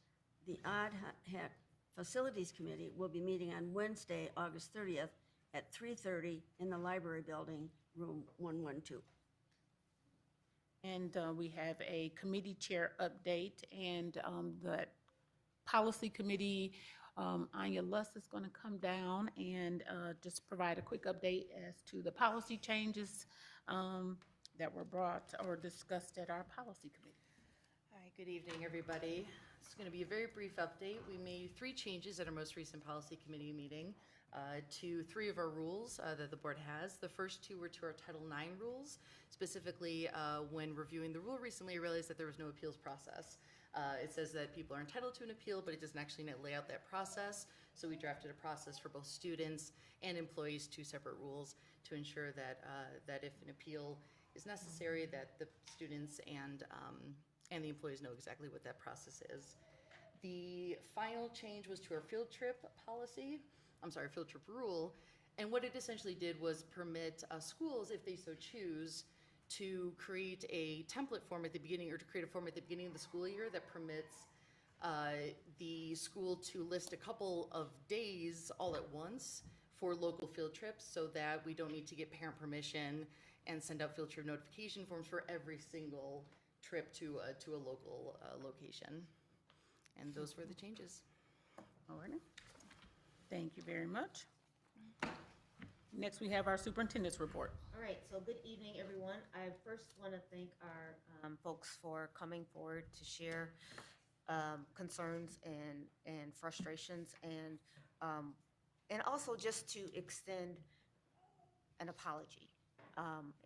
The Ad Hoc Facilities Committee will be meeting on Wednesday, August 30th at 3:30 in the Library Building, room 112. And we have a committee chair update, and the policy committee, Anya Luss is going to come down and just provide a quick update as to the policy changes that were brought or discussed at our policy committee. Hi, good evening, everybody. It's going to be a very brief update. We made 3 changes at our most recent policy committee meeting to 3 of our rules that the board has. The first 2 were to our Title IX rules. Specifically, when reviewing the rule recently, I realized that there was no appeals process. It says that people are entitled to an appeal, but it doesn't actually lay out that process. So we drafted a process for both students and employees, 2 separate rules, to ensure that that if an appeal is necessary, that the students and the employees know exactly what that process is. The final change was to our field trip rule, and what it essentially did was permit schools, if they so choose, to create a template form at the beginning, or to create a form at the beginning of the school year that permits the school to list a couple of days all at once for local field trips, so that we don't need to get parent permission and send out field trip notification forms for every single trip to a local location. And those were the changes. All right. Thank you very much. Next, we have our superintendent's report. All right, so good evening, everyone. I first want to thank our folks for coming forward to share concerns and frustrations, and also just to extend an apology.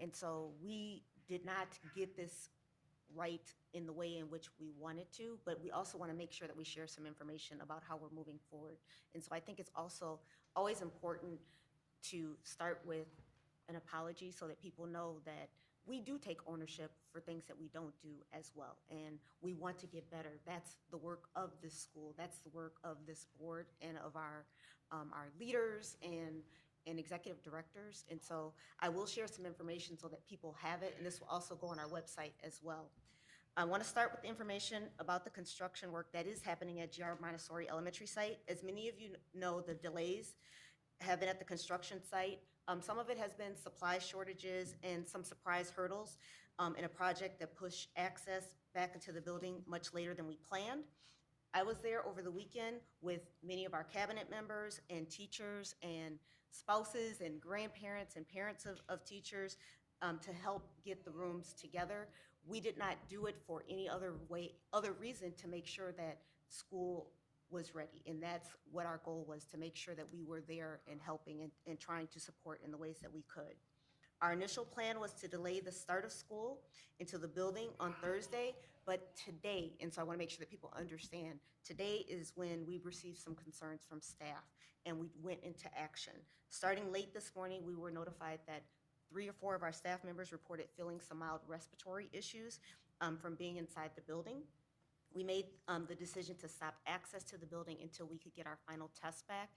And so we did not get this right in the way in which we wanted to, but we also want to make sure that we share some information about how we're moving forward. And so I think it's also always important to start with an apology so that people know that we do take ownership for things that we don't do as well. And we want to get better. That's the work of this school. That's the work of this board and of our leaders and executive directors. And so I will share some information so that people have it, and this will also go on our website as well. I want to start with the information about the construction work that is happening at GR Montessori Elementary site. As many of you know, the delays have been at the construction site. Some of it has been supply shortages and some surprise hurdles in a project that pushed access back into the building much later than we planned. I was there over the weekend with many of our cabinet members and teachers and spouses and grandparents and parents of teachers to help get the rooms together. We did not do it for any other reason to make sure that school was ready. And that's what our goal was, to make sure that we were there and helping and trying to support in the ways that we could. Our initial plan was to delay the start of school into the building on Thursday, but today, and so I want to make sure that people understand, today is when we received some concerns from staff and we went into action. Starting late this morning, we were notified that 3 or 4 of our staff members reported feeling some mild respiratory issues from being inside the building. We made the decision to stop access to the building until we could get our final test back.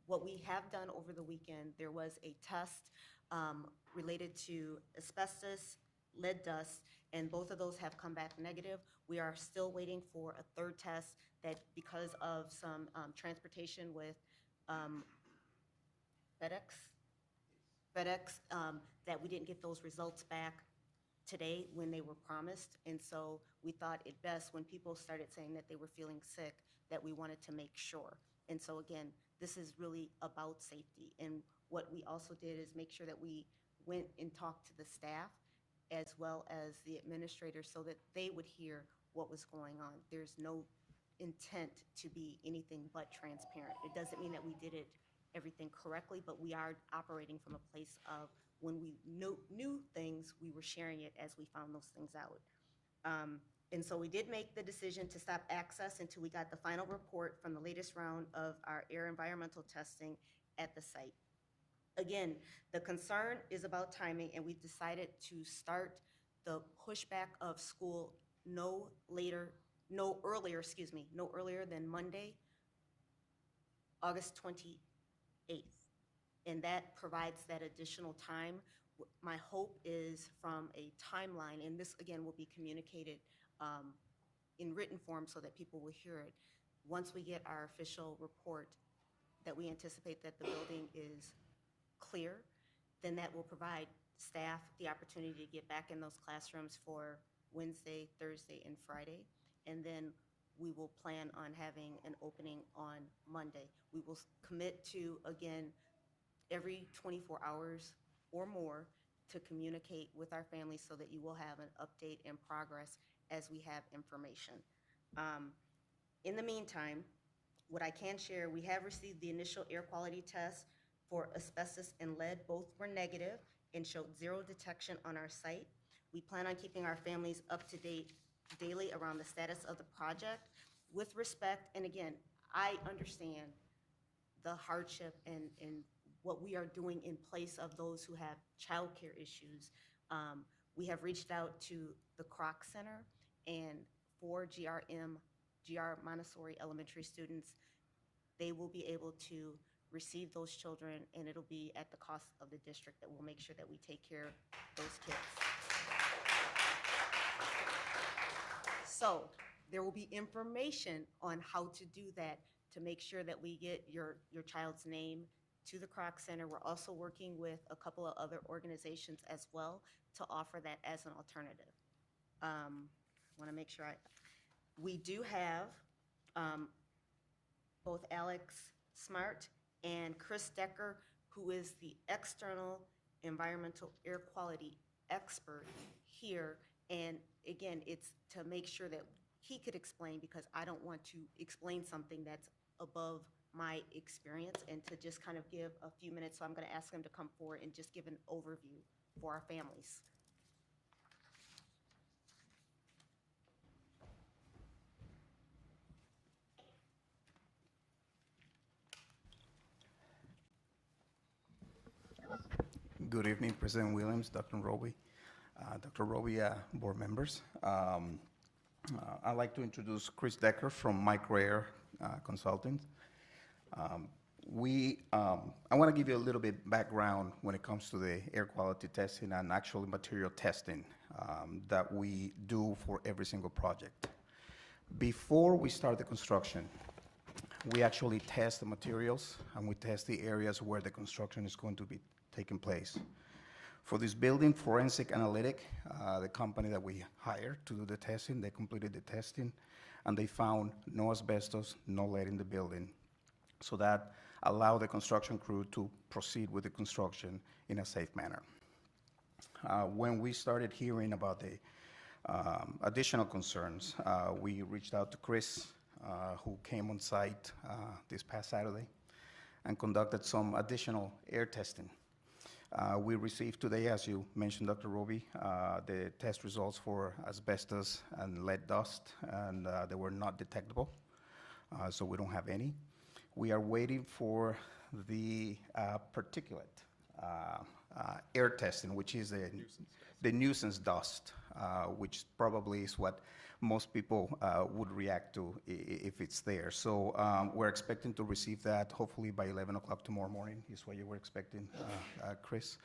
What we have done over the weekend, there was a test related to asbestos, lead dust, and both of those have come back negative. We are still waiting for a third test that, because of some transportation with FedEx, that we didn't get those results back today when they were promised. And so we thought it best, when people started saying that they were feeling sick, that we wanted to make sure. And so again, this is really about safety. And what we also did is make sure that we went and talked to the staff as well as the administrators so that they would hear what was going on. There's no intent to be anything but transparent. It doesn't mean that we did everything correctly, but we are operating from a place of, when we knew things, we were sharing it as we found those things out. And so we did make the decision to stop access until we got the final report from the latest round of our air environmental testing at the site. Again, the concern is about timing, and we decided to start the pushback of school no earlier than Monday, August 28th. And that provides that additional time. My hope is, from a timeline, and this again will be communicated in written form so that people will hear it. Once we get our official report that we anticipate that the building is clear, then that will provide staff the opportunity to get back in those classrooms for Wednesday, Thursday, and Friday. And then we will plan on having an opening on Monday. We will commit to, again, every 24 hours or more to communicate with our families so that you will have an update and progress as we have information. In the meantime, what I can share, we have received the initial air quality test for asbestos and lead. Both were negative and showed 0 detection on our site. We plan on keeping our families up to date daily around the status of the project with respect. And again, I understand the hardship and what we are doing in place of those who have childcare issues. We have reached out to the Kroc Center, and for GR Montessori elementary students, they will be able to receive those children, and it'll be at the cost of the district that will make sure that we take care of those kids. So there will be information on how to do that to make sure that we get your child's name to the Kroc Center. We're also working with a couple of other organizations as well to offer that as an alternative. I want to make sure we do have both Alex Smart and Chris Decker who is the external environmental air quality expert here. And again, it's to make sure that he could explain, because I don't want to explain something that's above my experience, and to just kind of give a few minutes. So I'm going to ask him to come forward and just give an overview for our families. Good evening, President Williams, Dr. Roby, board members. I'd like to introduce Chris Decker from Microair Consultants. I want to give you a little bit background when it comes to the air quality testing and actual material testing that we do for every single project. Before we start the construction, we actually test the materials and we test the areas where the construction is going to be taking place. For this building, Forensic Analytic, the company that we hired to do the testing, they completed the testing and they found no asbestos, no lead in the building. So that allowed the construction crew to proceed with the construction in a safe manner. When we started hearing about the additional concerns, we reached out to Chris, who came on site this past Saturday and conducted some additional air testing. We received today, as you mentioned, Dr. Roby, the test results for asbestos and lead dust, and they were not detectable, so we don't have any. We are waiting for the particulate air testing, which is the nuisance dust, which probably is what most people would react to if it's there. So we're expecting to receive that hopefully by 11 o'clock tomorrow morning, is what you were expecting, Chris.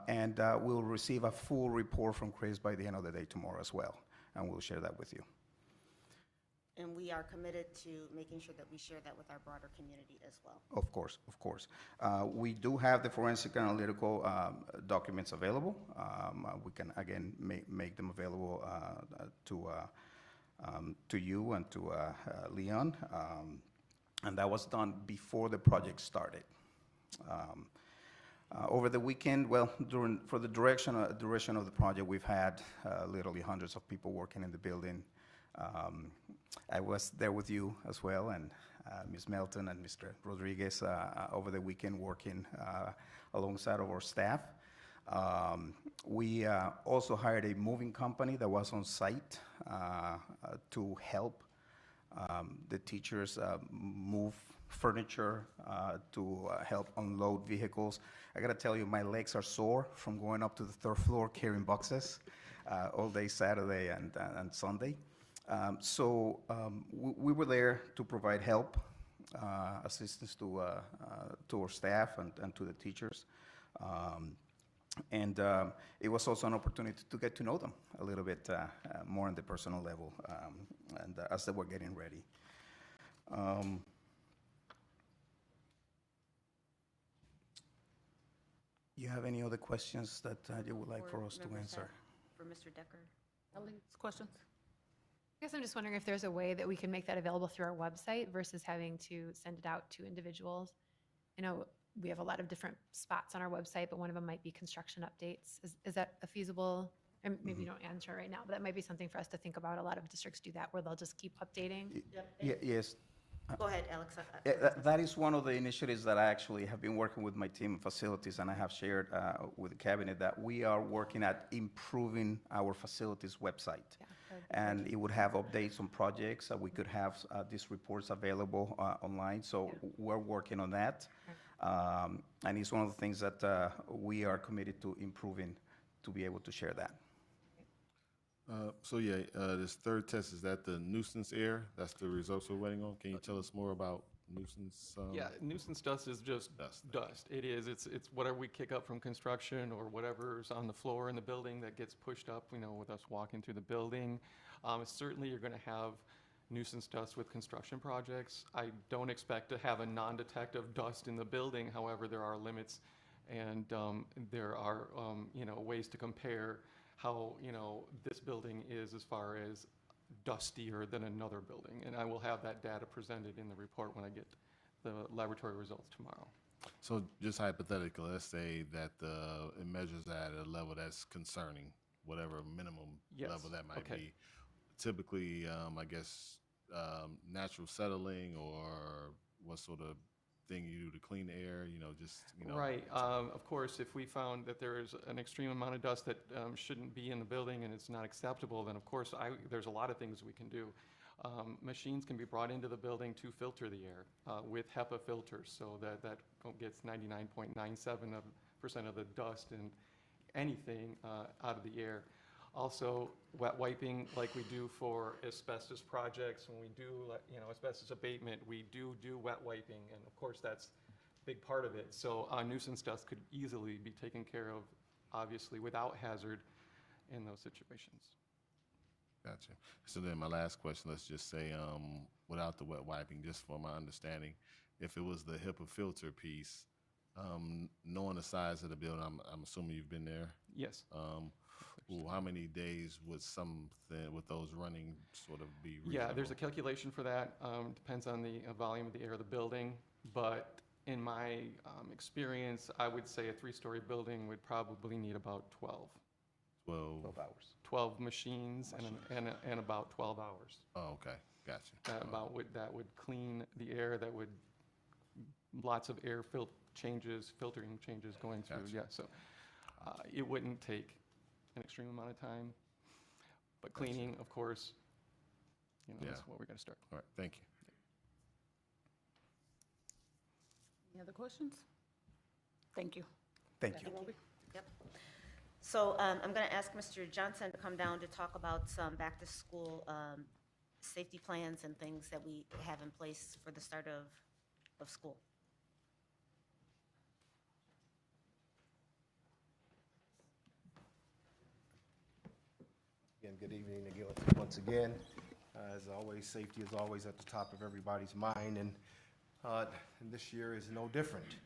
And we'll receive a full report from Chris by the end of the day tomorrow as well, and we'll share that with you. And we are committed to making sure that we share that with our broader community as well. Of course, of course. We do have the forensic analytical documents available. We can, again, make them available to you and to Leon. And that was done before the project started. Over the weekend, well, for the duration of the project, we've had literally hundreds of people working in the building. I was there with you as well, and Ms. Melton and Mr. Rodriguez over the weekend working alongside of our staff. We also hired a moving company that was on site to help the teachers move furniture, to help unload vehicles. I gotta tell you, my legs are sore from going up to the third floor carrying boxes all day Saturday and Sunday. So we were there to provide help, assistance to our staff and to the teachers. And it was also an opportunity to get to know them a little bit more on the personal level, and as they were getting ready. You have any other questions that you would like for us to answer? For Mr. Decker. Questions? I guess I'm just wondering if there's a way that we can make that available through our website versus having to send it out to individuals. I know we have a lot of different spots on our website, but one of them might be construction updates. Is that a feasible, and maybe you don't answer right now, but that might be something for us to think about. A lot of districts do that, where they'll just keep updating. Yes. Go ahead, Alex. That is one of the initiatives that I actually have been working with my team of facilities, and I have shared with the cabinet that we are working at improving our facilities website. And it would have updates on projects. We could have these reports available online. So we're working on that. And it's one of the things that we are committed to improving to be able to share that. So yeah, this third test, is that the nuisance air? That's the results we're waiting on? Can you tell us more about nuisance? Yeah, nuisance dust is just dust. It is. It's whatever we kick up from construction or whatever's on the floor in the building that gets pushed up, with us walking through the building. Certainly you're going to have nuisance dust with construction projects. I don't expect to have a non-detective dust in the building. However, there are limits, and there are ways to compare how this building is as far as dustier than another building, and I will have that data presented in the report when I get the laboratory results tomorrow. So just hypothetically, let's say that it measures at a level that's concerning, whatever minimum Yes, level that might okay. be. Typically, I guess, natural settling, or what sort of thing you do to clean the air, just, Right. Of course, if we found that there is an extreme amount of dust that shouldn't be in the building and it's not acceptable, then of course there's a lot of things we can do. Machines can be brought into the building to filter the air with HEPA filters, so that gets 99.97% of the dust and anything out of the air. Also, wet wiping, like we do for asbestos projects. When we do, asbestos abatement, we do wet wiping, and of course that's a big part of it. So nuisance dust could easily be taken care of, obviously, without hazard in those situations. Gotcha. So then my last question, let's just say, without the wet wiping, just for my understanding, if it was the HIPAA filter piece, knowing the size of the building, I'm assuming you've been there. Yes. How many days would those running sort of be reasonable? Yeah, there's a calculation for that. Depends on the volume of the air of the building. But in my experience, I would say a 3-story building would probably need about 12. 12 hours. 12 machines. And about 12 hours. Oh, okay. Gotcha. That would clean the air. That would lots of air filtering changes going through. Gotcha. Yeah, so it wouldn't take an extreme amount of time, but cleaning, of course, that's what we're going to start. All right. Thank you. Any other questions? Thank you. Thank you. Yep. So I'm going to ask Mr. Johnson to come down to talk about some back-to-school safety plans and things that we have in place for the start of school. Again, good evening again, once again. As always, safety is always at the top of everybody's mind, and this year is no different.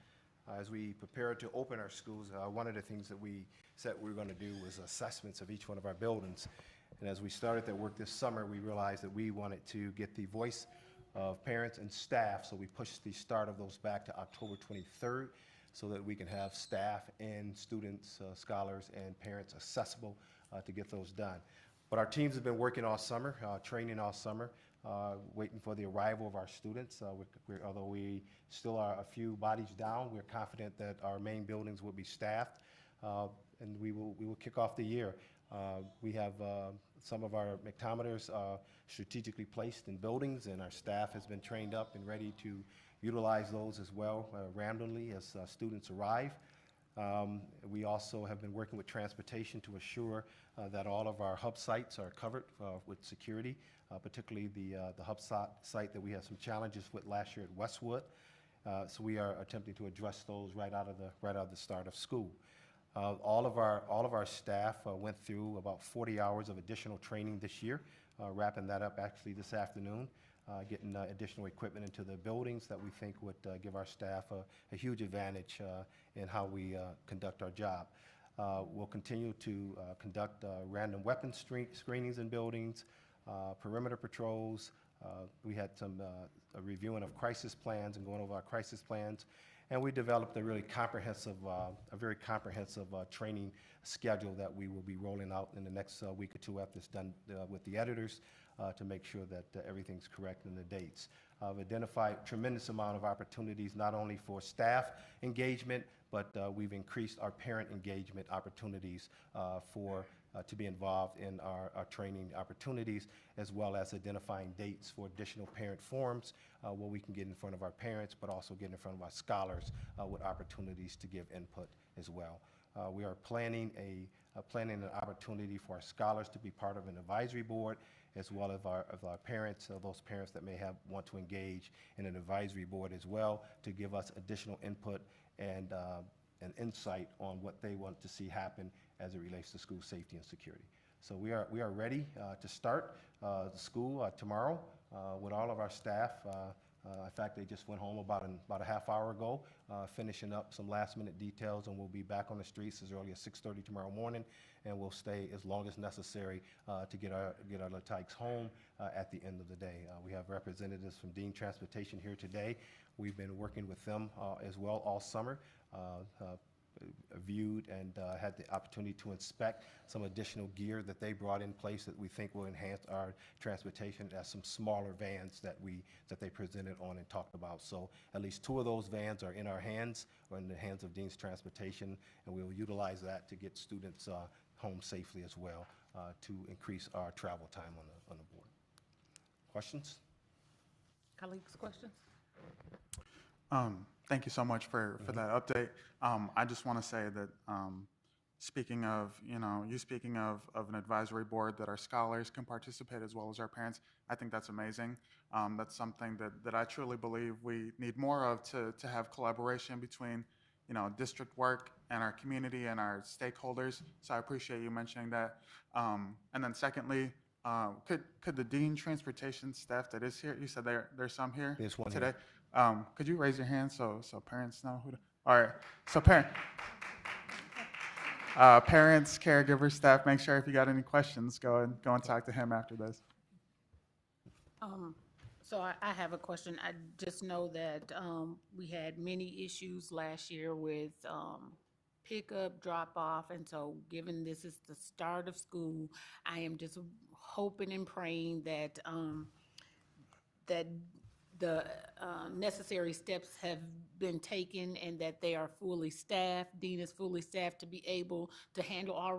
As we prepare to open our schools, one of the things that we said we were going to do was assessments of each one of our buildings. And as we started that work this summer, we realized that we wanted to get the voice of parents and staff, so we pushed the start of those back to October 23rd so that we can have staff and students, scholars, and parents accessible to get those done. But our teams have been working all summer, training all summer, waiting for the arrival of our students. Although we still are a few bodies down, we're confident that our main buildings will be staffed, and we will kick off the year. We have some of our mictometers strategically placed in buildings, and our staff has been trained up and ready to utilize those as well randomly as students arrive. We also have been working with transportation to assure that all of our hub sites are covered with security, particularly the hub site that we had some challenges with last year at Westwood. So we are attempting to address those right out of the start of school. All of our staff went through about 40 hours of additional training this year, wrapping that up actually this afternoon. Getting additional equipment into the buildings that we think would give our staff a huge advantage in how we conduct our job. We'll continue to conduct random weapon screenings in buildings, perimeter patrols. We had some reviewing of crisis plans and going over our crisis plans. And we developed a very comprehensive training schedule that we will be rolling out in the next week or two after it's done with the editors to make sure that everything's correct in the dates. I've identified a tremendous amount of opportunities, not only for staff engagement, but we've increased our parent engagement opportunities to be involved in our training opportunities, as well as identifying dates for additional parent forums where we can get in front of our parents, but also get in front of our scholars with opportunities to give input as well. We are planning an opportunity for our scholars to be part of an advisory board, as well as our parents, those parents that may want to engage in an advisory board as well, to give us additional input and insight on what they want to see happen as it relates to school safety and security. So we are ready to start the school tomorrow with all of our staff In fact, they just went home about a half hour ago, finishing up some last-minute details, and we'll be back on the streets as early as 6:30 tomorrow morning, and we'll stay as long as necessary to get our little tykes home at the end of the day. We have representatives from Dean Transportation here today. We've been working with them as well all summer. Viewed and had the opportunity to inspect some additional gear that they brought in place that we think will enhance our transportation. As some smaller vans that they presented on and talked about. So at least 2 of those vans are in our hands, or in the hands of Dean's Transportation, and we will utilize that to get students home safely as well, to increase our travel time on the board. Questions? Colleagues, questions? Thank you so much for that update. I just want to say that speaking of, speaking of an advisory board that our scholars can participate as well as our parents, I think that's amazing. That's something that I truly believe we need more of, to have collaboration between, district work and our community and our stakeholders. So I appreciate you mentioning that. And then secondly, could the Dean Transportation staff that is here, you said there's some here There's one today. here. Could you raise your hand so parents know who to, all right, so parents, caregivers, staff, make sure if you got any questions, go and talk to him after this. So I have a question. I just know that we had many issues last year with pickup, drop off, and so given this is the start of school, I am just hoping and praying that that the necessary steps have been taken and that they are fully staffed. Dean is fully staffed to be able to handle our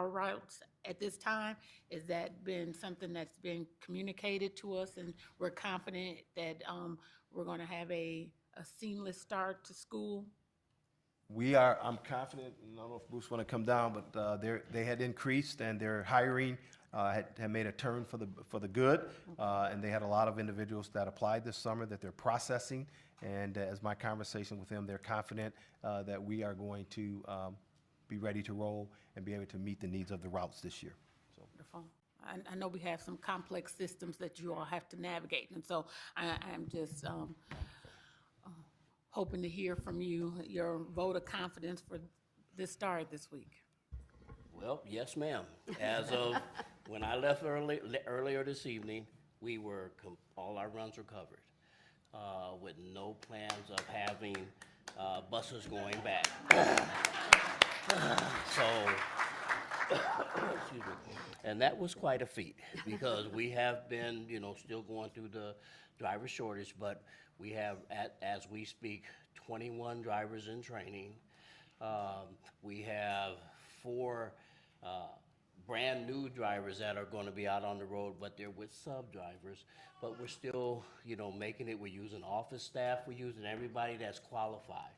routes at this time. Has that been something that's been communicated to us, and we're confident that we're going to have a seamless start to school? I'm confident, and I don't know if Bruce want to come down, but they had increased, and their hiring had made a turn for the good, and they had a lot of individuals that applied this summer that they're processing, and as my conversation with them, they're confident that we are going to be ready to roll and be able to meet the needs of the routes this year. So. Wonderful. I know we have some complex systems that you all have to navigate, and so I'm just hoping to hear from you, your vote of confidence for this start this week. Well, yes, ma'am. As of when I left earlier this evening, all our runs were covered, with no plans of having buses going back. So, excuse me. And that was quite a feat, because we have been, still going through the driver shortage, but we have, as we speak, 21 drivers in training. We have 4 brand new drivers that are going to be out on the road, but they're with sub-drivers. But we're still, making it. We're using office staff. We're using everybody that's qualified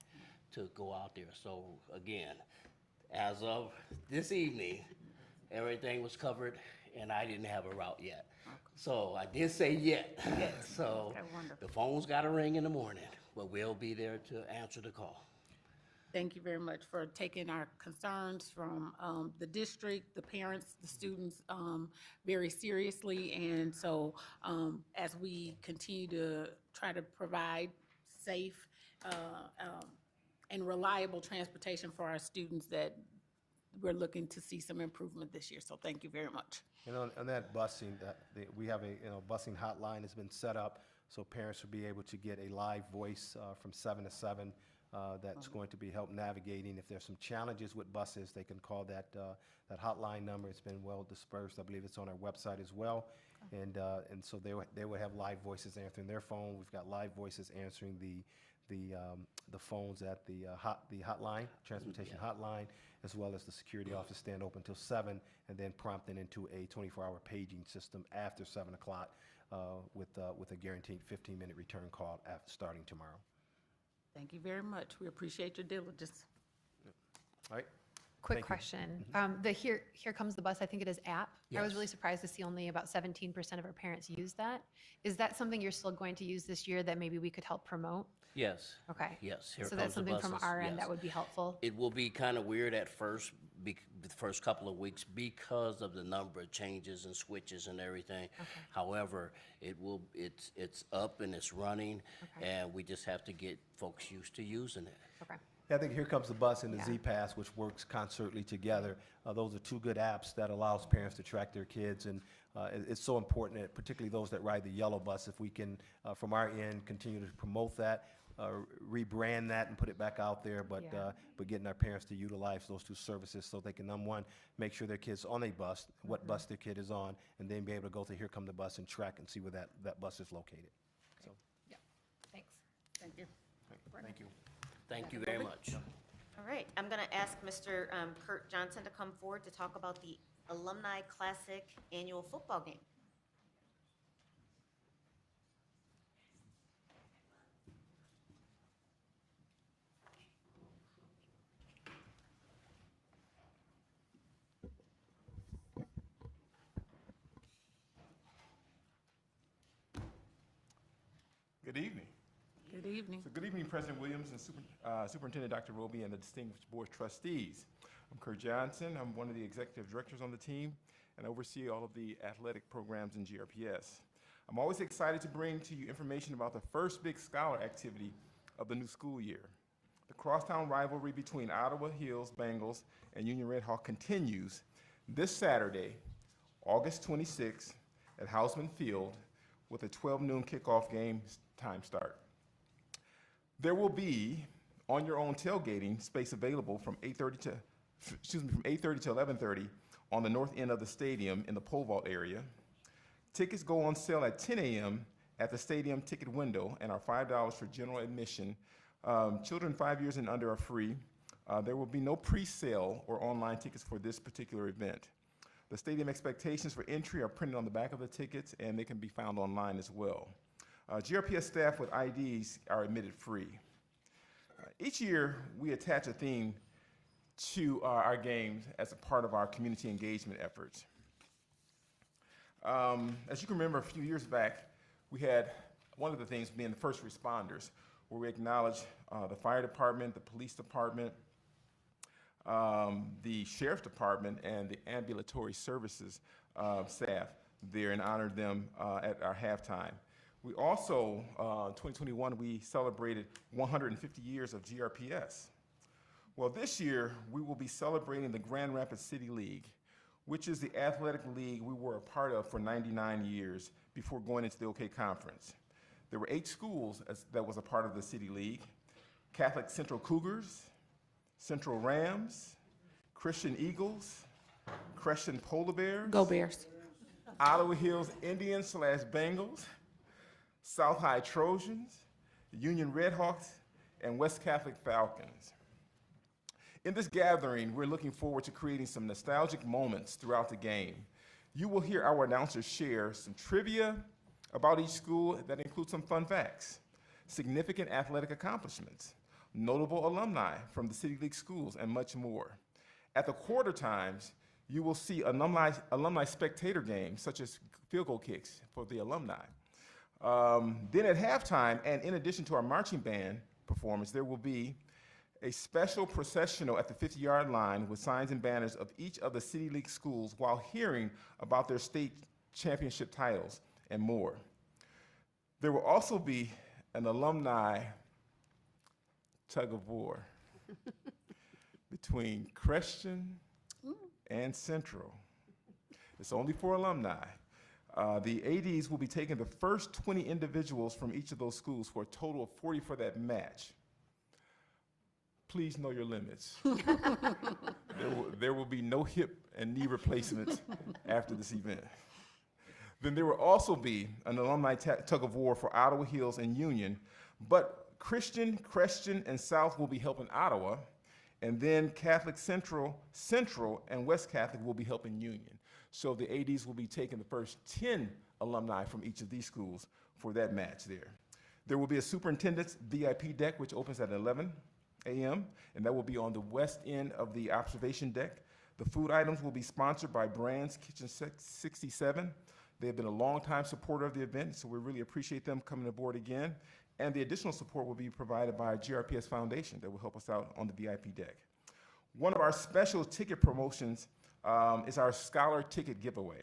to go out there. So again, as of this evening, everything was covered, and I didn't have a route yet. So I did say yet. So the phone's got to ring in the morning, but we'll be there to answer the call. Thank you very much for taking our concerns from the district, the parents, the students very seriously. And so as we continue to try to provide safe and reliable transportation for our students, that we're looking to see some improvement this year. So thank you very much. And on that busing, we have a busing hotline that's been set up, so parents will be able to get a live voice from 7 to 7 that's going to be help navigating. If there's some challenges with buses, they can call that hotline number. It's been well dispersed. I believe it's on our website as well. And so they will have live voices answering their phone. We've got live voices answering the phones at the hotline, transportation hotline, as well as the security office stand open till 7, and then prompting into a 24-hour paging system after 7 o'clock with a guaranteed 15-minute return call starting tomorrow. Thank you very much. We appreciate your diligence. All right. Quick Thank you. question. The Here Comes the Bus, I think it is app. I was Yes. really surprised to see only about 17% of our parents use that. Is that something you're still going to use this year that maybe we could help promote? Yes. Okay. Yes. So that's something from our end that would be helpful? It will be kind of weird at first the first couple of weeks because of the number of changes and switches and everything. However, it's up and it's running, and we just have to get folks used to using it. Yeah, I think Here Comes the Bus and the Z-Pass, which works concertly together. Those are two good apps that allows parents to track their kids, and it's so important, that particularly those that ride the yellow bus, if we can, from our end, continue to promote that, rebrand that and put it back out there, but getting our parents to utilize those two services so they can, number one, make sure their kid's on a bus, what bus their kid is on, and then be able to go to Here Come the Bus and track and see where that bus is located. So, Thanks. Thank you. thank you. Thank you very much. All right, I'm going to ask Mr. Kurt Johnson to come forward to talk about the Alumni Classic Annual Football Game. Good evening. Good evening. So good evening, President Williams and Superintendent Dr. Roby and the distinguished board of trustees. I'm Kurt Johnson. I'm one of the executive directors on the team and oversee all of the athletic programs in GRPS. I'm always excited to bring to you information about the first big scholar activity of the new school year. The crosstown rivalry between Ottawa Hills Bengals and Union Red Hawk continues this Saturday, August 26th at Hausman Field with a 12 noon kickoff game time start. There will be on your own tailgating space available from 8:30 to 11:30 on the north end of the stadium in the pole vault area. Tickets go on sale at 10 a.m. at the stadium ticket window and are $5 for general admission. Children 5 years and under are free. There will be no pre-sale or online tickets for this particular event. The stadium expectations for entry are printed on the back of the tickets, and they can be found online as well. GRPS staff with IDs are admitted free. Each year, we attach a theme to our games as a part of our community engagement efforts. As you can remember, a few years back, we had one of the themes being the first responders, where we acknowledge the fire department, the police department, the sheriff's department, and the ambulatory services staff there, and honored them at our halftime. We also, in 2021, we celebrated 150 years of GRPS. Well, this year, we will be celebrating the Grand Rapids City League, which is the athletic league we were a part of for 99 years before going into the OK Conference. There were 8 schools that was a part of the City League: Catholic Central Cougars, Central Rams, Christian Eagles, Christian Polar Bears. Go Bears. Ottawa Hills Indians/Bengals, South High Trojans, Union Redhawks, and West Catholic Falcons. In this gathering, we're looking forward to creating some nostalgic moments throughout the game. You will hear our announcers share some trivia about each school that includes some fun facts, significant athletic accomplishments, notable alumni from the City League schools, and much more. At the quarter times, you will see alumni spectator games, such as field goal kicks for the alumni. Then at halftime, and in addition to our marching band performance, there will be a special processional at the 50-yard line with signs and banners of each of the City League schools while hearing about their state championship titles and more. There will also be an alumni tug-of-war between Christian and Central. It's only for alumni. The ADs will be taking the first 20 individuals from each of those schools for a total of 40 for that match. Please know your limits. There will be no hip and knee replacements after this event. Then there will also be an alumni tug-of-war for Ottawa Hills and Union, but Christian, and South will be helping Ottawa, and then Catholic Central, and West Catholic will be helping Union. So the ADs will be taking the first 10 alumni from each of these schools for that match there. There will be a superintendent's VIP deck, which opens at 11 a.m., and that will be on the west end of the observation deck. The food items will be sponsored by Brand's Kitchen 67. They have been a longtime supporter of the event, so we really appreciate them coming aboard again. And the additional support will be provided by GRPS Foundation that will help us out on the VIP deck. One of our special ticket promotions is our scholar ticket giveaway.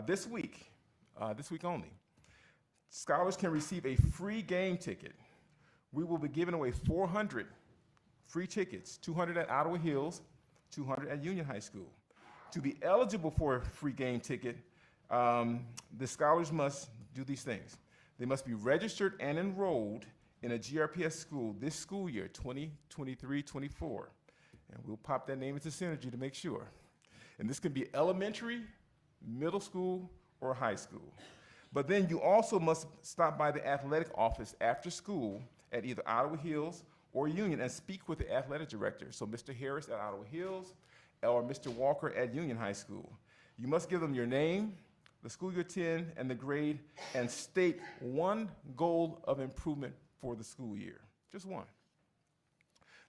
This week only, scholars can receive a free game ticket. We will be giving away 400 free tickets, 200 at Ottawa Hills, 200 at Union High School. To be eligible for a free game ticket, the scholars must do these things. They must be registered and enrolled in a GRPS school this school year, 2023-24. And we'll pop that name into Synergy to make sure. And this can be elementary, middle school, or high school. But then you also must stop by the athletic office after school at either Ottawa Hills or Union and speak with the athletic director. So Mr. Harris at Ottawa Hills or Mr. Walker at Union High School. You must give them your name, the school you attend, and the grade, and state one goal of improvement for the school year. Just one.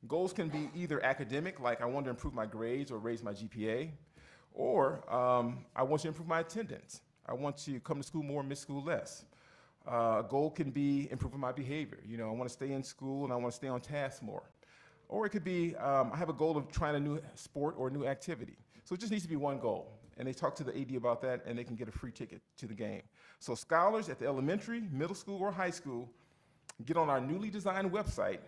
Goals can be either academic, like I want to improve my grades or raise my GPA, or I want to improve my attendance. I want to come to school more and miss school less. A goal can be improving my behavior. You know, I want to stay in school and I want to stay on task more. Or it could be, I have a goal of trying a new sport or a new activity. So it just needs to be one goal. And they talk to the AD about that and they can get a free ticket to the game. So scholars at the elementary, middle school, or high school, get on our newly designed website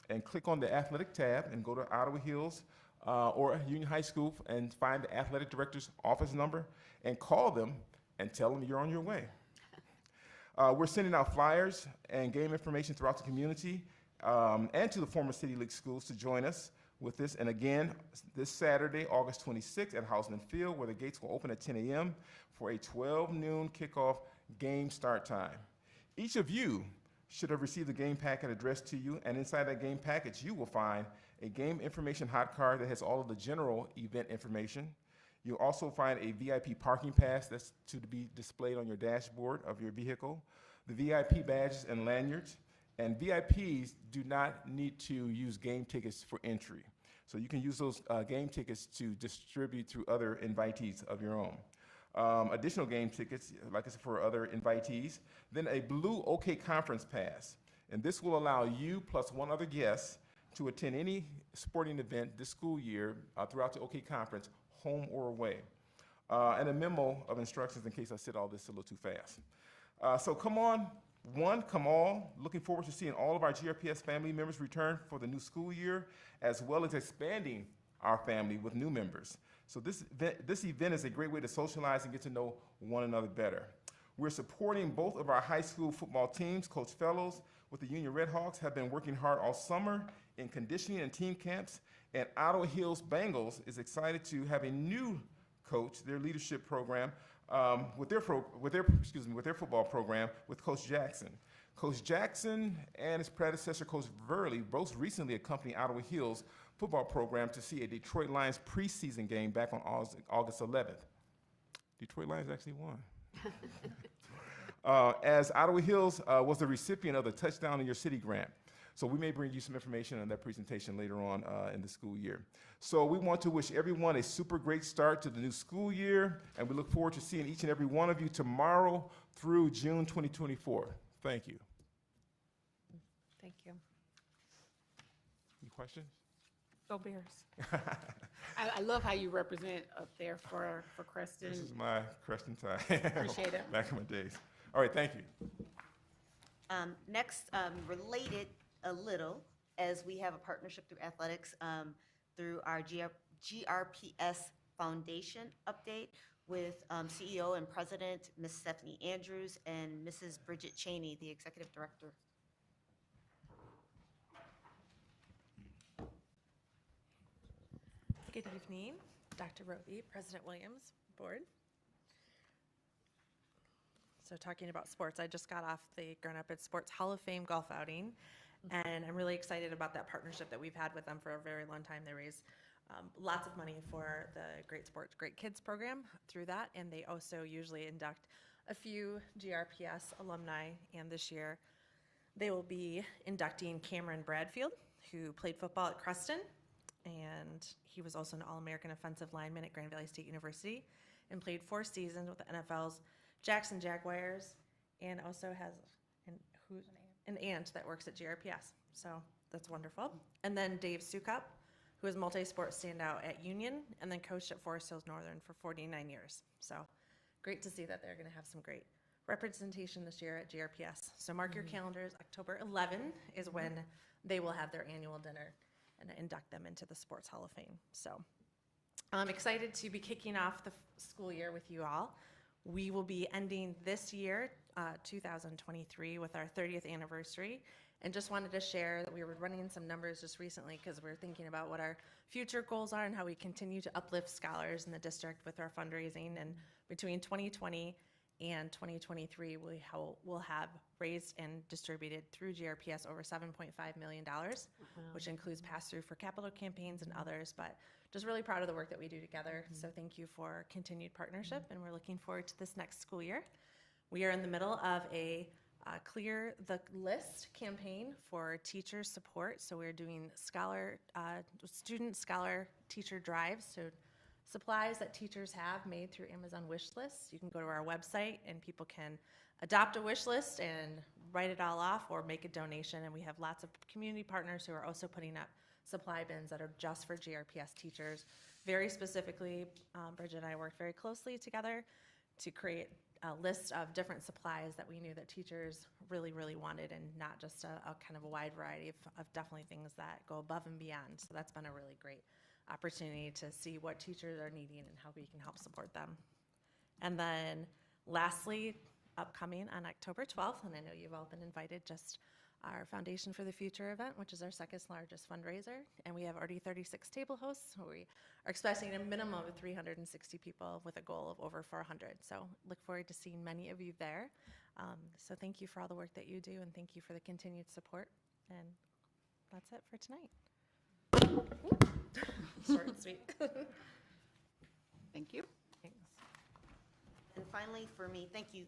and click on the athletic tab and go to Ottawa Hills or Union High School and find the athletic director's office number and call them and tell them you're on your way. We're sending out flyers and game information throughout the community and to the former City League schools to join us with this. And again, this Saturday, August 26th at Hausman Field, where the gates will open at 10 a.m. for a 12 noon kickoff game start time. Each of you should have received a game packet addressed to you, and inside that game package, you will find a game information hot card that has all of the general event information. You'll also find a VIP parking pass that's to be displayed on your dashboard of your vehicle, the VIP badges and lanyards, and VIPs do not need to use game tickets for entry. So you can use those game tickets to distribute through other invitees of your own. Additional game tickets, like I said, for other invitees. Then a blue OK Conference pass. And this will allow you plus one other guest to attend any sporting event this school year throughout the OK Conference, home or away. And a memo of instructions in case I said all this a little too fast. So come on, come all. Looking forward to seeing all of our GRPS family members return for the new school year, as well as expanding our family with new members. So this event is a great way to socialize and get to know one another better. We're supporting both of our high school football teams. Coach Fellows with the Union Redhawks have been working hard all summer in conditioning and team camps, and Ottawa Hills Bengals is excited to have a new coach, their leadership program, with their football program with Coach Jackson. Coach Jackson and his predecessor, Coach Verley, both recently accompanied Ottawa Hills football program to see a Detroit Lions preseason game back on August 11th. Detroit Lions actually won. As Ottawa Hills was the recipient of the Touchdown in Your City grant. So we may bring you some information on that presentation later on in the school year. So we want to wish everyone a super great start to the new school year, and we look forward to seeing each and every one of you tomorrow through June 2024. Thank you. Thank you. Any questions? Go Bears. I love how you represent up there for Creston. This is my Creston tie. Appreciate it. Back in my days. All right, thank you. Next, related a little, as we have a partnership through athletics through our GRPS Foundation update with CEO and President, Ms. Stephanie Andrews, and Mrs. Bridget Cheney, the Executive Director. Good evening, Dr. Roby, President Williams, Board. So talking about sports, I just got off the Grand Rapids Sports Hall of Fame golf outing, and I'm really excited about that partnership that we've had with them for a very long time. They raise lots of money for the Great Sports, Great Kids program through that, and they also usually induct a few GRPS alumni, and this year they will be inducting Cameron Bradfield, who played football at Creston, and he was also an All-American offensive lineman at Grand Valley State University and played 4 seasons with the NFL's Jackson Jaguars, and also has an aunt that works at GRPS. So that's wonderful. And then Dave Sukup, who was multi-sport standout at Union and then coached at Forest Hills Northern for 49 years. So great to see that they're going to have some great representation this year at GRPS. So mark your calendars. October 11 is when they will have their annual dinner and induct them into the Sports Hall of Fame. So I'm excited to be kicking off the school year with you all. We will be ending this year, 2023, with our 30th anniversary. And just wanted to share that we were running some numbers just recently because we're thinking about what our future goals are and how we continue to uplift scholars in the district with our fundraising. And between 2020 and 2023, we'll have raised and distributed through GRPS over $7.5 million, which includes pass-through for capital campaigns and others. But just really proud of the work that we do together. So thank you for continued partnership, and we're looking forward to this next school year. We are in the middle of a Clear the List campaign for teacher support. So we're doing student scholar teacher drives. So supplies that teachers have made through Amazon wish lists. You can go to our website and people can adopt a wish list and write it all off or make a donation. And we have lots of community partners who are also putting up supply bins that are just for GRPS teachers. Very specifically, Bridget and I worked very closely together to create a list of different supplies that we knew that teachers really, really wanted, and not just a kind of a wide variety of definitely things that go above and beyond. So that's been a really great opportunity to see what teachers are needing and how we can help support them. And then lastly, upcoming on October 12th, and I know you've all been invited, just our Foundation for the Future event, which is our second largest fundraiser. And we have already 36 table hosts. We are expecting a minimum of 360 people with a goal of over 400. So look forward to seeing many of you there. So thank you for all the work that you do, and thank you for the continued support. And that's it for tonight. Short and sweet. Thank you. Thanks. And finally, for me, thank you,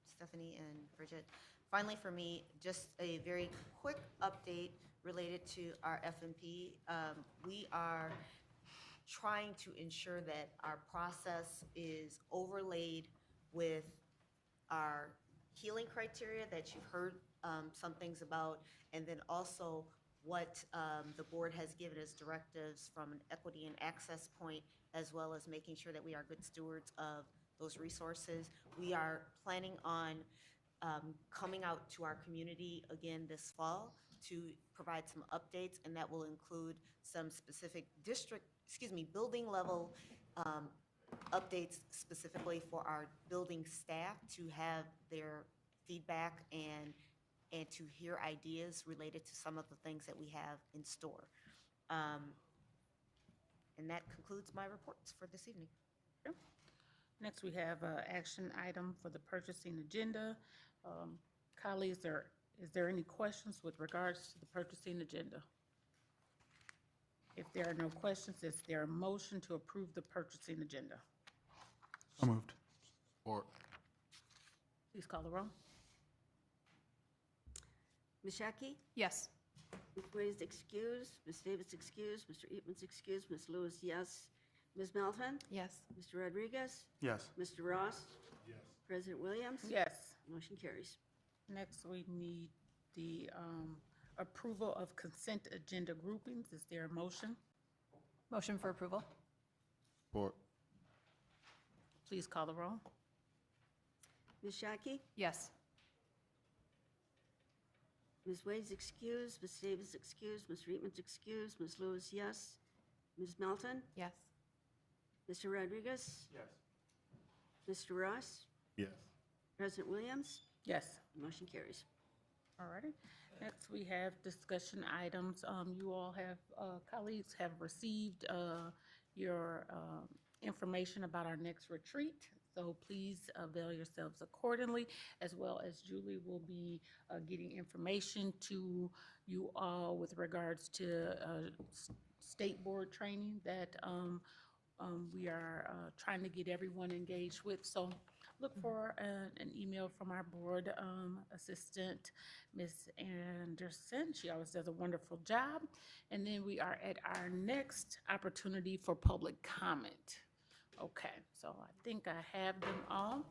Stephanie and Bridget. Finally, for me, just a very quick update related to our FMP. We are trying to ensure that our process is overlaid with our healing criteria that you've heard some things about, and then also what the board has given us directives from an equity and access point, as well as making sure that we are good stewards of those resources. We are planning on coming out to our community again this fall to provide some updates, and that will include some specific building level updates specifically for our building staff to have their feedback and to hear ideas related to some of the things that we have in store. And that concludes my reports for this evening. Next, we have an action item for the purchasing agenda. Colleagues, is there any questions with regards to the purchasing agenda? If there are no questions, is there a motion to approve the purchasing agenda? So moved. Or Please call the roll. Ms. Shaki? Yes. Ms. Wade is excused. Ms. Davis excused. Mr. Eatman's excused. Ms. Lewis, yes. Ms. Melton? Yes. Mr. Rodriguez? Yes. Mr. Ross? Yes. President Williams? Yes. Motion carries. Next, we need the approval of consent agenda groupings. Is there a motion? Motion for approval? Or Please call the roll. Ms. Shaki? Yes. Ms. Wade's excused. Ms. Davis excused. Mr. Eatman's excused. Ms. Lewis, yes. Ms. Melton? Yes. Mr. Rodriguez? Yes. Mr. Ross? yes. President Williams? Yes. Motion carries. All righty. Next, we have discussion items. You all have, colleagues have received your information about our next retreat, so please avail yourselves accordingly, as well as Julie will be getting information to you all with regards to state board training that we are trying to get everyone engaged with. So look for an email from our board assistant, Ms. Anderson. She always does a wonderful job. And then we are at our next opportunity for public comment. Okay, so I think I have them all.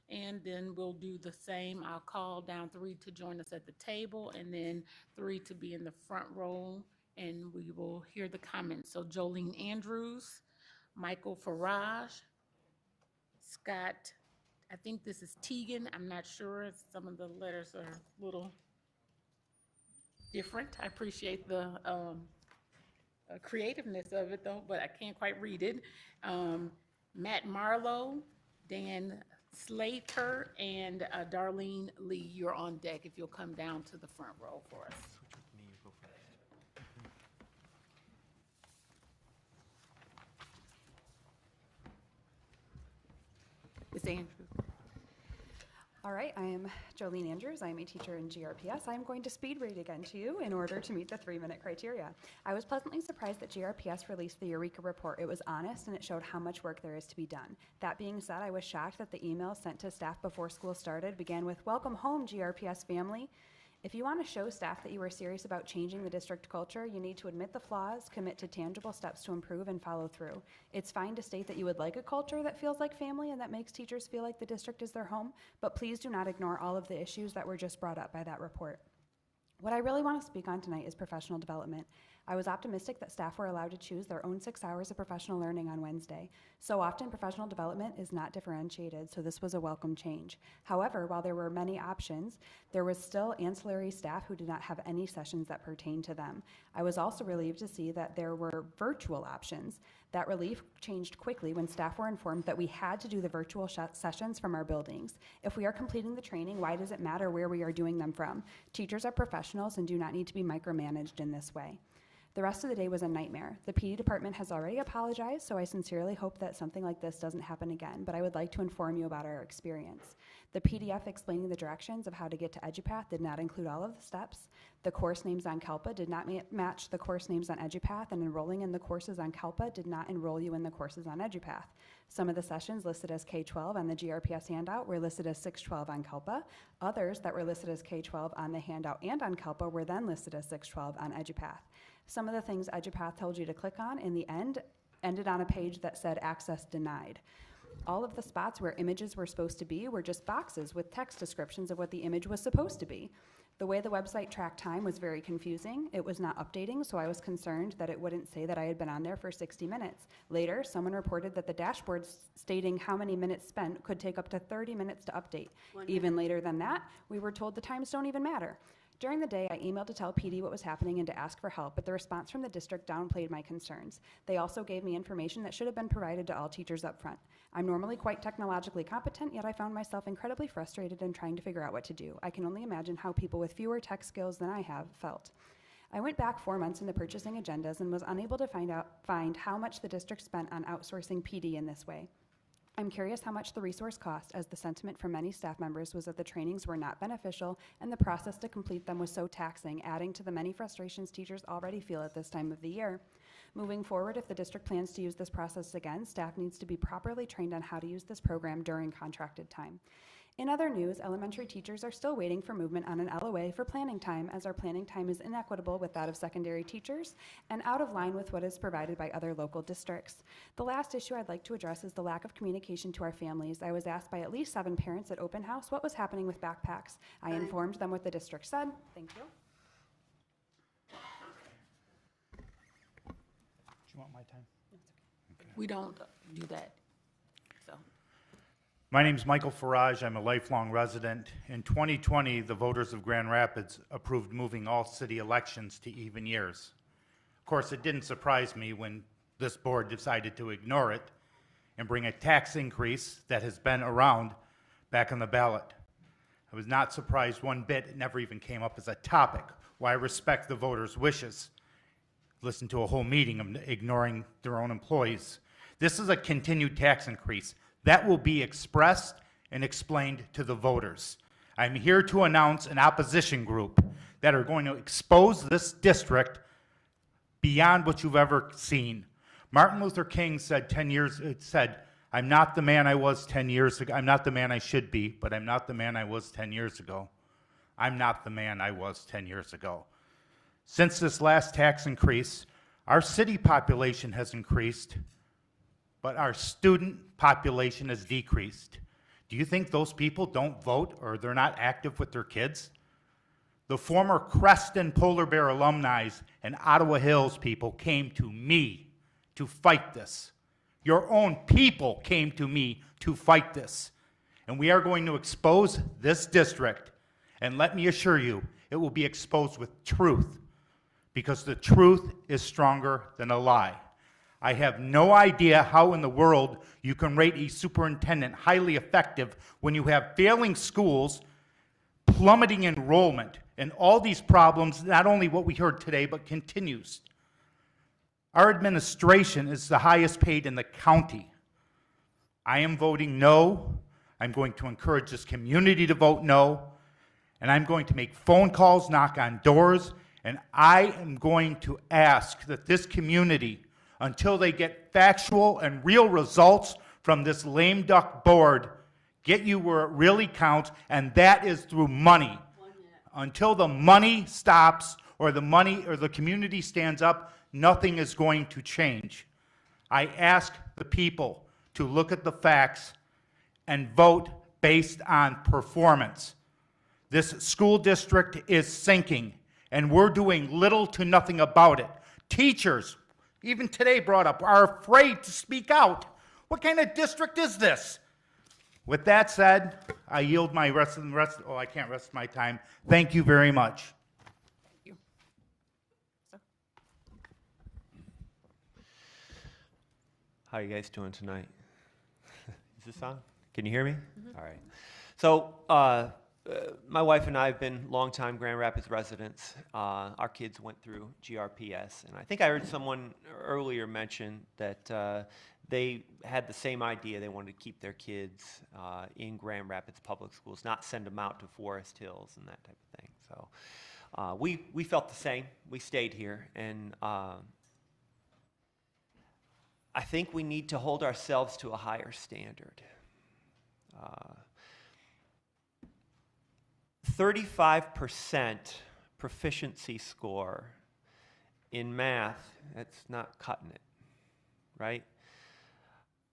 And then we'll do the same. I'll call down 3 to join us at the table, and then 3 to be in the front row and we will hear the comments. So Jolene Andrews, Michael Farage, Scott, I think this is Teagan, I'm not sure, some of the letters are a little different. I appreciate the creativeness of it though, but I can't quite read it. Matt Marlowe, Dan Slater, and Darlene Lee, you're on deck if you'll come down to the front row for us. Ms. Andrews. All right, I am Jolene Andrews. I am a teacher in GRPS. I am going to speed read again to you in order to meet the 3-minute criteria. I was pleasantly surprised that GRPS released the Eureka report. It was honest and it showed how much work there is to be done. That being said, I was shocked that the email sent to staff before school started began with, "Welcome home, GRPS family." If you want to show staff that you are serious about changing the district culture, you need to admit the flaws, commit to tangible steps to improve, and follow through. It's fine to state that you would like a culture that feels like family and that makes teachers feel like the district is their home, but please do not ignore all of the issues that were just brought up by that report. What I really want to speak on tonight is professional development. I was optimistic that staff were allowed to choose their own 6 hours of professional learning on Wednesday. So often, professional development is not differentiated, so this was a welcome change. However, while there were many options, there was still ancillary staff who did not have any sessions that pertained to them. I was also relieved to see that there were virtual options. That relief changed quickly when staff were informed that we had to do the virtual sessions from our buildings. If we are completing the training, why does it matter where we are doing them from? Teachers are professionals and do not need to be micromanaged in this way. The rest of the day was a nightmare. The PD department has already apologized, so I sincerely hope that something like this doesn't happen again, but I would like to inform you about our experience. The PDF explaining the directions of how to get to EduPath did not include all of the steps. The course names on CALPA did not match the course names on EduPath, and enrolling in the courses on CALPA did not enroll you in the courses on EduPath. Some of the sessions listed as K-12 on the GRPS handout were listed as 612 on CALPA. Others that were listed as K-12 on the handout and on CALPA were then listed as 612 on EduPath. Some of the things EduPath told you to click on in the end ended on a page that said access denied. All of the spots where images were supposed to be were just boxes with text descriptions of what the image was supposed to be. The way the website tracked time was very confusing. It was not updating, so I was concerned that it wouldn't say that I had been on there for 60 minutes. Later, someone reported that the dashboard stating how many minutes spent could take up to 30 minutes to update. Even later than that, we were told the times don't even matter. During the day, I emailed to tell PD what was happening and to ask for help, but the response from the district downplayed my concerns. They also gave me information that should have been provided to all teachers up front. I'm normally quite technologically competent, yet I found myself incredibly frustrated in trying to figure out what to do. I can only imagine how people with fewer tech skills than I have felt. I went back 4 months in the purchasing agendas and was unable to find how much the district spent on outsourcing PD in this way. I'm curious how much the resource cost, as the sentiment from many staff members was that the trainings were not beneficial and the process to complete them was so taxing, adding to the many frustrations teachers already feel at this time of the year. Moving forward, if the district plans to use this process again, staff needs to be properly trained on how to use this program during contracted time. In other news, elementary teachers are still waiting for movement on an LOA for planning time, as our planning time is inequitable with that of secondary teachers and out of line with what is provided by other local districts. The last issue I'd like to address is the lack of communication to our families. I was asked by at least 7 parents at open house what was happening with backpacks. I informed them what the district said. Thank you. Do you want my time? We don't do that, so. My name's Michael Farage. I'm a lifelong resident. In 2020, the voters of Grand Rapids approved moving all city elections to even years. Of course, it didn't surprise me when this board decided to ignore it and bring a tax increase that has been around back on the ballot. I was not surprised one bit. It never even came up as a topic. While I respect the voters' wishes, listen to a whole meeting of ignoring their own employees. This is a continued tax increase. That will be expressed and explained to the voters. I'm here to announce an opposition group that are going to expose this district beyond what you've ever seen. Martin Luther King said I'm not the man I was 10 years ago. I'm not the man I should be, but I'm not the man I was 10 years ago. I'm not the man I was 10 years ago. Since this last tax increase, our city population has increased, but our student population has decreased. Do you think those people don't vote or they're not active with their kids? The former Creston Polar Bear alumni and Ottawa Hills people came to me to fight this. Your own people came to me to fight this. And we are going to expose this district. And let me assure you, it will be exposed with truth, because the truth is stronger than a lie. I have no idea how in the world you can rate a superintendent highly effective when you have failing schools, plummeting enrollment, and all these problems, not only what we heard today, but continues. Our administration is the highest paid in the county. I am voting no. I'm going to encourage this community to vote no. And I'm going to make phone calls, knock on doors, and I am going to ask that this community, until they get factual and real results from this lame duck board, get you where it really counts, and that is through money. Until the money stops or the community stands up, nothing is going to change. I ask the people to look at the facts and vote based on performance. This school district is sinking, and we're doing little to nothing about it. Teachers, even today brought up, are afraid to speak out. What kind of district is this? With that said, I yield my I can't rest my time. Thank you very much. How are you guys doing tonight? Is this on? Can you hear me? All right. So my wife and I have been longtime Grand Rapids residents. Our kids went through GRPS, and I think I heard someone earlier mention that they had the same idea. They wanted to keep their kids in Grand Rapids public schools, not send them out to Forest Hills and that type of thing. So we felt the same. We stayed here, and I think we need to hold ourselves to a higher standard. 35% proficiency score in math, that's not cutting it, right?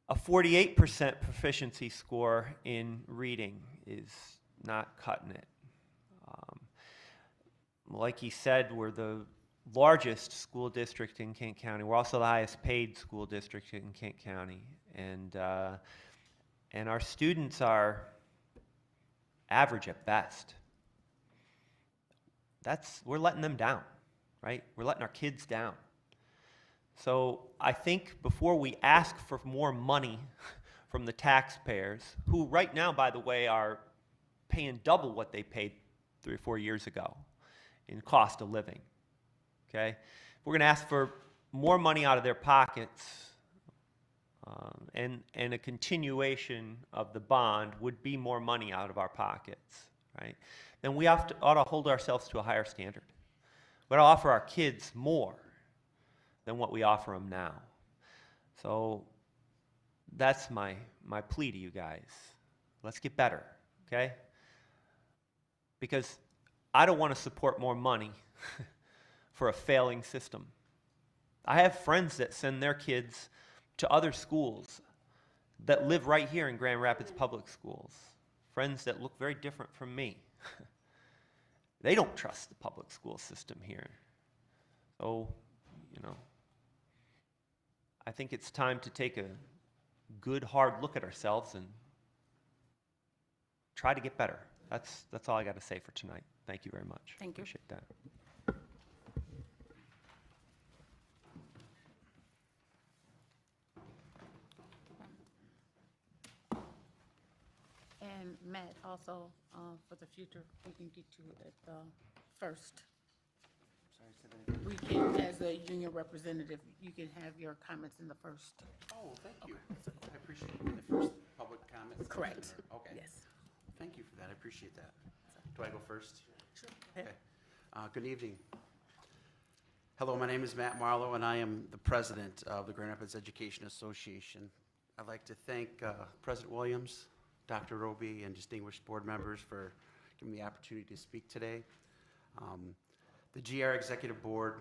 A 48% proficiency score in reading is not cutting it. Like he said, we're the largest school district in Kent County. We're also the highest paid school district in Kent County. And our students are average at best. We're letting them down, right? We're letting our kids down. So I think before we ask for more money from the taxpayers, who right now, by the way, are paying double what they paid 3 or 4 years ago in cost of living, okay? We're going to ask for more money out of their pockets, and a continuation of the bond would be more money out of our pockets, right? Then we ought to hold ourselves to a higher standard. We ought to offer our kids more than what we offer them now. So that's my plea to you guys. Let's get better, okay? Because I don't want to support more money for a failing system. I have friends that send their kids to other schools that live right here in Grand Rapids Public Schools. Friends that look very different from me. They don't trust the public school system here. So, I think it's time to take a good, hard look at ourselves and try to get better. That's all I got to say for tonight. Thank you very much. Thank you. Appreciate that. And Matt, also, for the future, we can get you at the first. We can, as a union representative, you can have your comments in the first. Oh, thank you. I appreciate it. The first public comments. Correct. Okay. Yes. Thank you for that. I appreciate that. Do I go first? Sure. Okay. Good evening. Hello, my name is Matt Marlowe, and I am the president of the Grand Rapids Education Association. I'd like to thank President Williams, Dr. Roby, and distinguished board members for giving me the opportunity to speak today. The GR Executive Board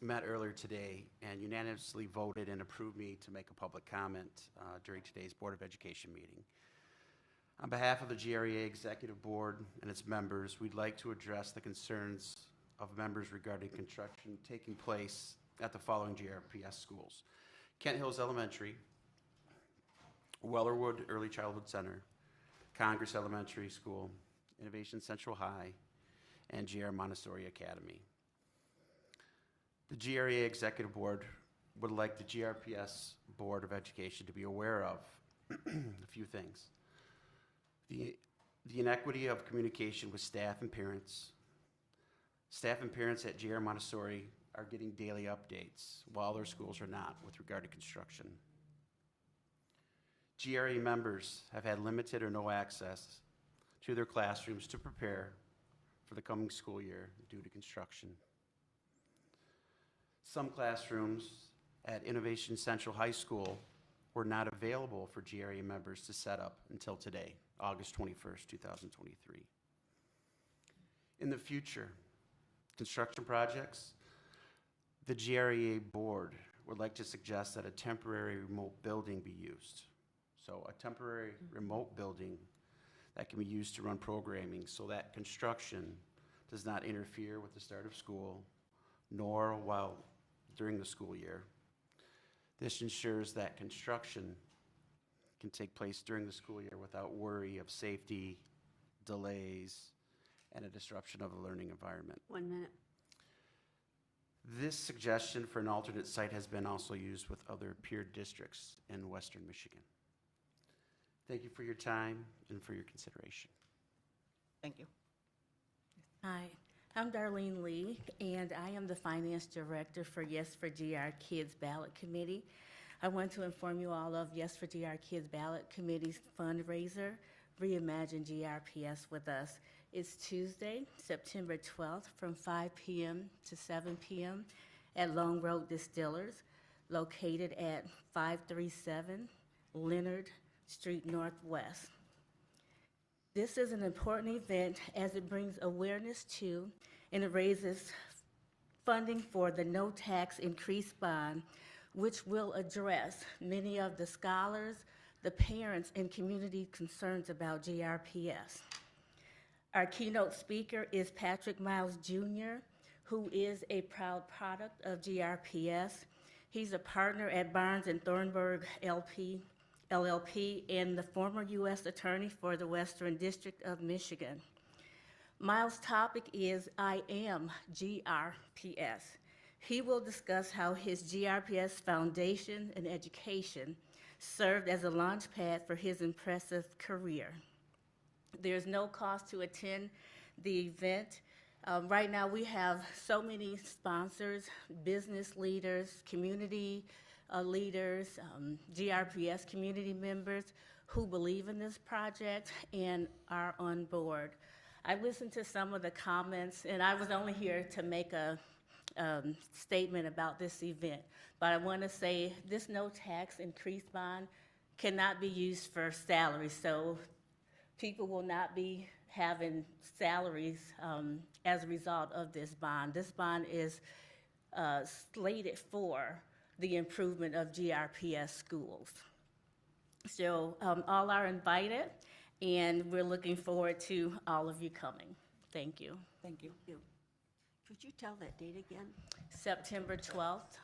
met earlier today and unanimously voted and approved me to make a public comment during today's Board of Education meeting. On behalf of the GREA Executive Board and its members, we'd like to address the concerns of members regarding construction taking place at the following GRPS schools: Kent Hills Elementary, Wellerwood Early Childhood Center, Congress Elementary School, Innovation Central High, and GR Montessori Academy. The GREA Executive Board would like the GRPS Board of Education to be aware of a few things. The inequity of communication with staff and parents. Staff and parents at GR Montessori are getting daily updates, while other schools are not with regard to construction. GRE members have had limited or no access to their classrooms to prepare for the coming school year due to construction. Some classrooms at Innovation Central High School were not available for GRE members to set up until today, August 21st, 2023. In the future, construction projects, the GREA board would like to suggest that a temporary remote building be used. So a temporary remote building that can be used to run programming so that construction does not interfere with the start of school, nor while during the school year. This ensures that construction can take place during the school year without worry of safety, delays, and a disruption of the learning environment. 1 minute. This suggestion for an alternate site has been also used with other peer districts in Western Michigan. Thank you for your time and for your consideration. Thank you. Hi, I'm Darlene Lee, and I am the Finance Director for Yes for GR Kids Ballot Committee. I want to inform you all of Yes for GR Kids Ballot Committee's fundraiser, Reimagine GRPS with Us. It's Tuesday, September 12th from 5 p.m. to 7 p.m. at Long Road Distillers, located at 537 Leonard Street Northwest. This is an important event as it brings awareness to and it raises funding for the no tax increase bond, which will address many of the scholars, the parents, and community concerns about GRPS. Our keynote speaker is Patrick Miles Jr., who is a proud product of GRPS. He's a partner at Barnes & Thornburg LLP and the former U.S. Attorney for the Western District of Michigan. Miles' topic is I Am GRPS. He will discuss how his GRPS foundation and education served as a launch pad for his impressive career. There's no cost to attend the event. Right now we have so many sponsors, business leaders, community leaders, GRPS community members who believe in this project and are on board. I listened to some of the comments, and I was only here to make a statement about this event, but I want to say this no tax increase bond cannot be used for salaries, so people will not be having salaries as a result of this bond. This bond is slated for the improvement of GRPS schools. So all are invited, and we're looking forward to all of you coming. Thank you. Thank you. Could you tell that date again? September 12th.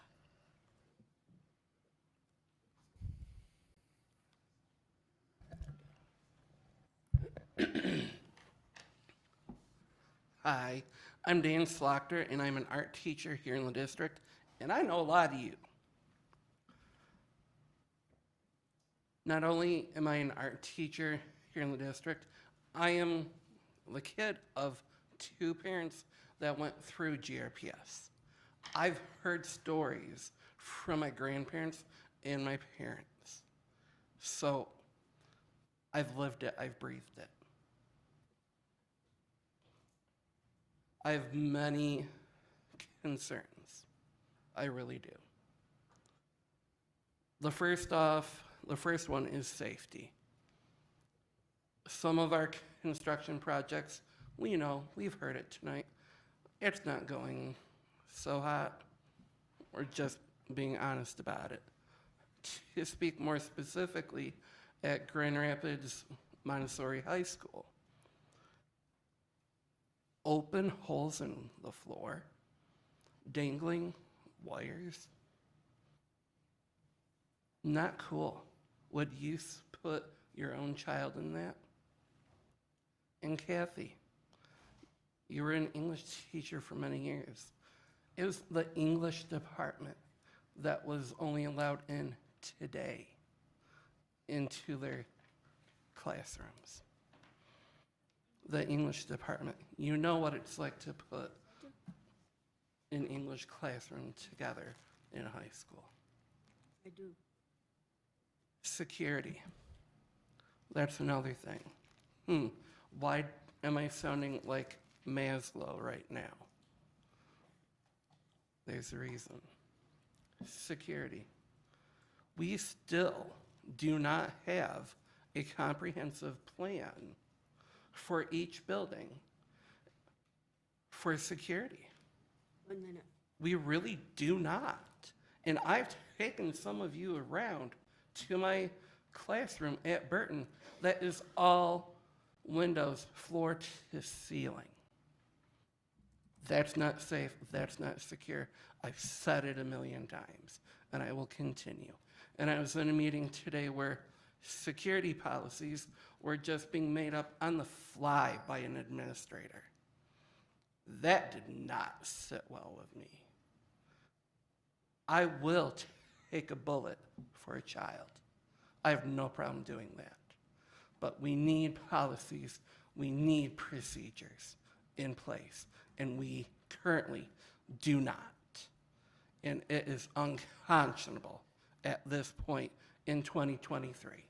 Hi, I'm Dan Slaughter, and I'm an art teacher here in the district, and I know a lot of you. Not only am I an art teacher here in the district, I am the kid of two parents that went through GRPS. I've heard stories from my grandparents and my parents. So I've lived it, I've breathed it. I have many concerns. I really do. The first one is safety. Some of our construction projects, we know, we've heard it tonight, it's not going so hot. We're just being honest about it. To speak more specifically, at Grand Rapids Montessori High School. Open holes in the floor, dangling wires. Not cool. Would you put your own child in that? And Kathy, you were an English teacher for many years. It was the English department that was only allowed in today into their classrooms. The English department. You know what it's like to put an English classroom together in high school. I do. Security. That's another thing. Why am I sounding like Maslow right now? There's a reason. Security. We still do not have a comprehensive plan for each building for security. 1 minute. We really do not. And I've taken some of you around to my classroom at Burton that is all windows, floor to ceiling. That's not safe. That's not secure. I've said it a million times, and I will continue. And I was in a meeting today where security policies were just being made up on the fly by an administrator. That did not sit well with me. I will take a bullet for a child. I have no problem doing that. But we need policies, we need procedures in place, and we currently do not. And it is unconscionable at this point in 2023.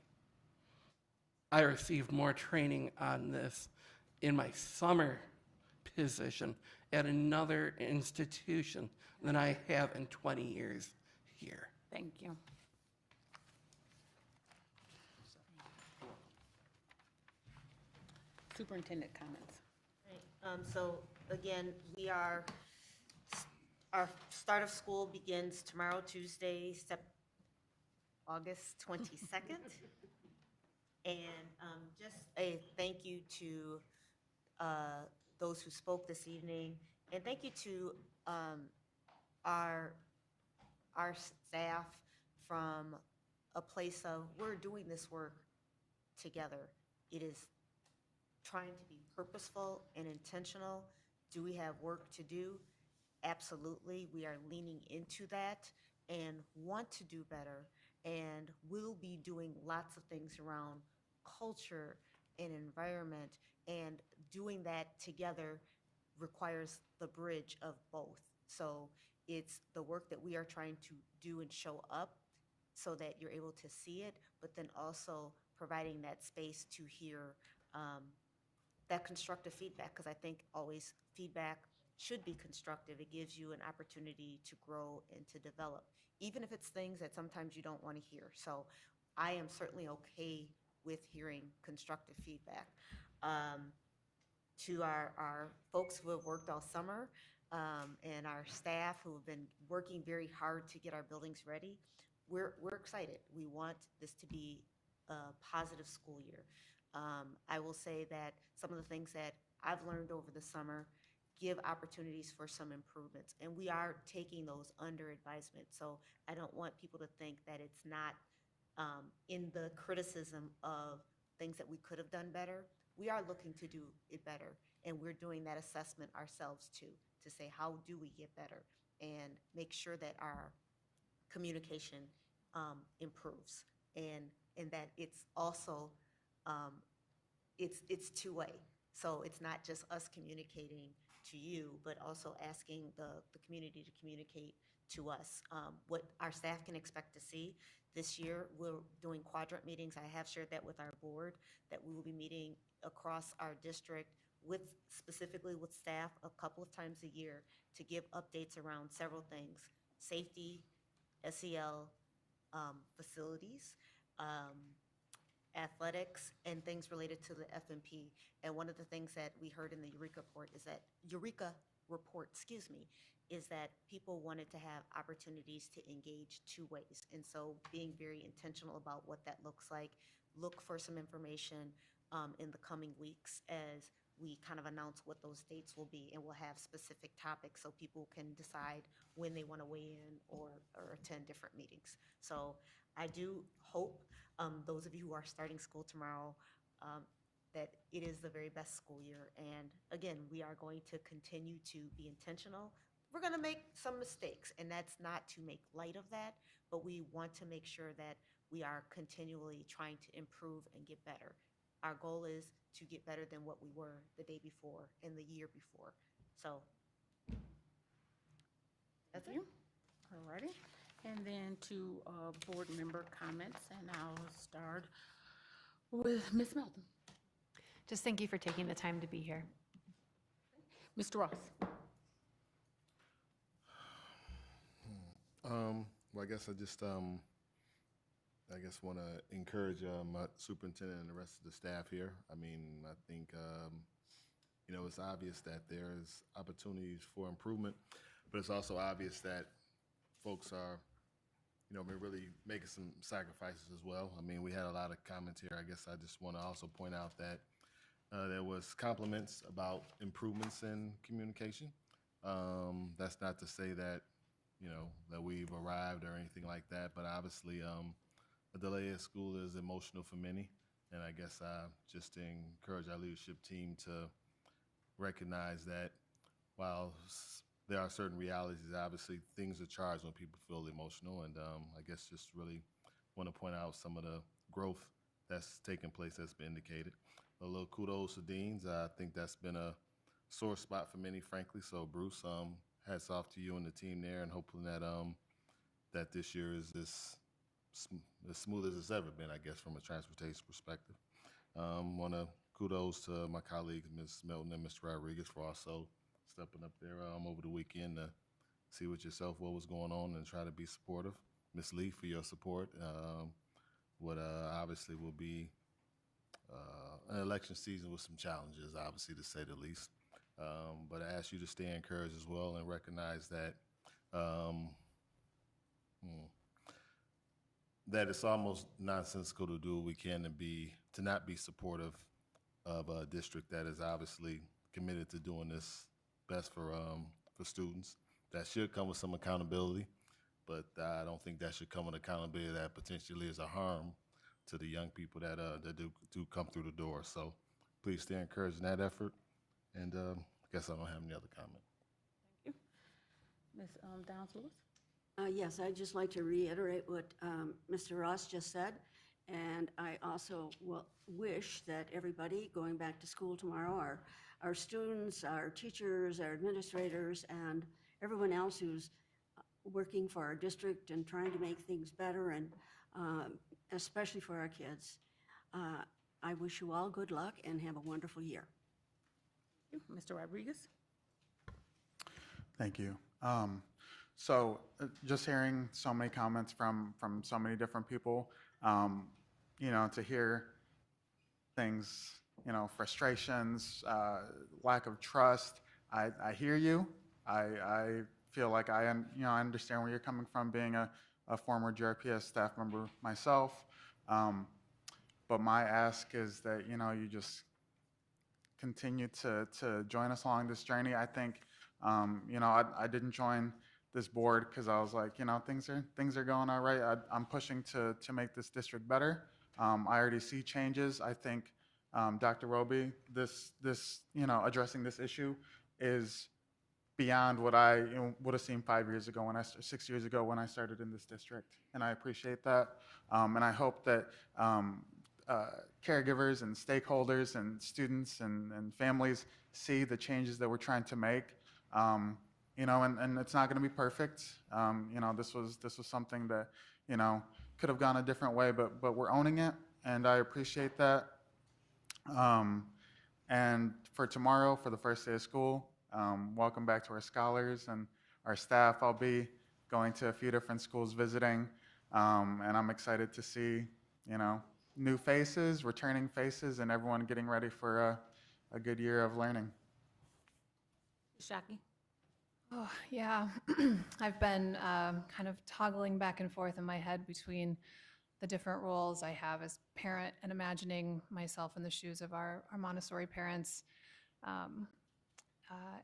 I received more training on this in my summer position at another institution than I have in 20 years here. Thank you. Superintendent comments. So again, our start of school begins tomorrow, Tuesday, August 22nd. And just a thank you to those who spoke this evening, and thank you to our staff from a place of we're doing this work together. It is trying to be purposeful and intentional. Do we have work to do? Absolutely. We are leaning into that and want to do better, and we'll be doing lots of things around culture and environment, and doing that together requires the bridge of both. So it's the work that we are trying to do and show up so that you're able to see it, but then also providing that space to hear that constructive feedback, because I think always feedback should be constructive. It gives you an opportunity to grow and to develop, even if it's things that sometimes you don't want to hear. So I am certainly okay with hearing constructive feedback. To our folks who have worked all summer and our staff who have been working very hard to get our buildings ready, we're excited. We want this to be a positive school year. I will say that some of the things that I've learned over the summer give opportunities for some improvements, and we are taking those under advisement. So I don't want people to think that it's not in the criticism of things that we could have done better. We are looking to do it better, and we're doing that assessment ourselves too, to say how do we get better and make sure that our communication improves, and that it's also it's two-way. So it's not just us communicating to you, but also asking the community to communicate to us what our staff can expect to see. This year, we're doing quadrant meetings. I have shared that with our board, that we will be meeting across our district specifically with staff a couple of times a year to give updates around several things: safety, SEL, facilities, athletics, and things related to the FMP. And one of the things that we heard in the Eureka report, is that people wanted to have opportunities to engage two ways. And so being very intentional about what that looks like, look for some information in the coming weeks as we kind of announce what those dates will be, and we'll have specific topics so people can decide when they want to weigh in or attend different meetings. So I do hope those of you who are starting school tomorrow that it is the very best school year. And again, we are going to continue to be intentional. We're going to make some mistakes, and that's not to make light of that, but we want to make sure that we are continually trying to improve and get better. Our goal is to get better than what we were the day before and the year before. So that's it. All righty. And then to board member comments, and I'll start with Ms. Melton. Just thank you for taking the time to be here. Mr. Ross. Well, I guess I just, want to encourage my superintendent and the rest of the staff here. I mean, I think, it's obvious that there's opportunities for improvement, but it's also obvious that folks are, really making some sacrifices as well. I mean, we had a lot of comments here. I guess I just want to also point out that there was compliments about improvements in communication. That's not to say that, that we've arrived or anything like that, but obviously a delay at school is emotional for many. And I guess just to encourage our leadership team to recognize that while there are certain realities, obviously things are charged when people feel emotional. And I guess just really want to point out some of the growth that's taken place that's been indicated. A little kudos to deans. I think that's been a sore spot for many, frankly. So Bruce, hats off to you and the team there, and hoping that that this year is as smooth as it's ever been, I guess, from a transportation perspective. Want to kudos to my colleagues, Ms. Melton and Mr. Rodriguez, for also stepping up there over the weekend to see with yourself what was going on and try to be supportive. Ms. Lee, for your support. What obviously will be an election season with some challenges, obviously, to say the least. But I ask you to stay encouraged as well and recognize that that it's almost nonsensical to do what we can to not be supportive of a district that is obviously committed to doing this best for students. That should come with some accountability, but I don't think that should come with accountability that potentially is a harm to the young people that do come through the door. So please stay encouraged in that effort. And I guess I don't have any other comment. Thank you. Ms. Downs-Lewis? Yes, I'd just like to reiterate what Mr. Ross just said. And I also wish that everybody going back to school tomorrow, our students, our teachers, our administrators, and everyone else who's working for our district and trying to make things better, and especially for our kids, I wish you all good luck and have a wonderful year. Mr. Rodriguez? Thank you. Just hearing so many comments from so many different people, to hear things, frustrations, lack of trust. I hear you. I feel like I understand where you're coming from, being a former GRPS staff member myself. But my ask is that, you just continue to join us along this journey. I think, I didn't join this board because I was like, things are going all right. I'm pushing to make this district better. I already see changes. I think, Dr. Roby, this addressing this issue is beyond what I would have seen 5 years ago 6 years ago when I started in this district, and I appreciate that. And I hope that caregivers and stakeholders and students and families see the changes that we're trying to make. And it's not going to be perfect. This was something that could have gone a different way, but we're owning it, and I appreciate that. And for tomorrow, for the first day of school, welcome back to our scholars and our staff. I'll be going to a few different schools visiting, and I'm excited to see new faces, returning faces, and everyone getting ready for a good year of learning. Shaki? Oh, yeah. I've been kind of toggling back and forth in my head between the different roles I have as parent and imagining myself in the shoes of our Montessori parents.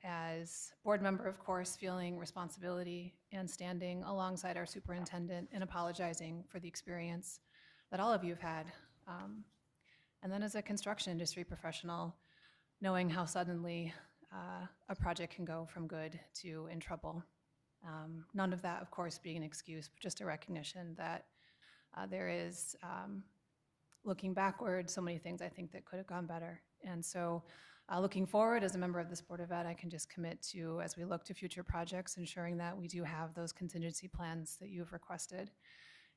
As board member, of course, feeling responsibility and standing alongside our superintendent and apologizing for the experience that all of you have had. And then as a construction industry professional, knowing how suddenly a project can go from good to in trouble. None of that, of course, being an excuse, but just a recognition that there is, looking backward, so many things I think that could have gone better. And so looking forward, as a member of this Board of Ed, I can just commit to, as we look to future projects, ensuring that we do have those contingency plans that you've requested,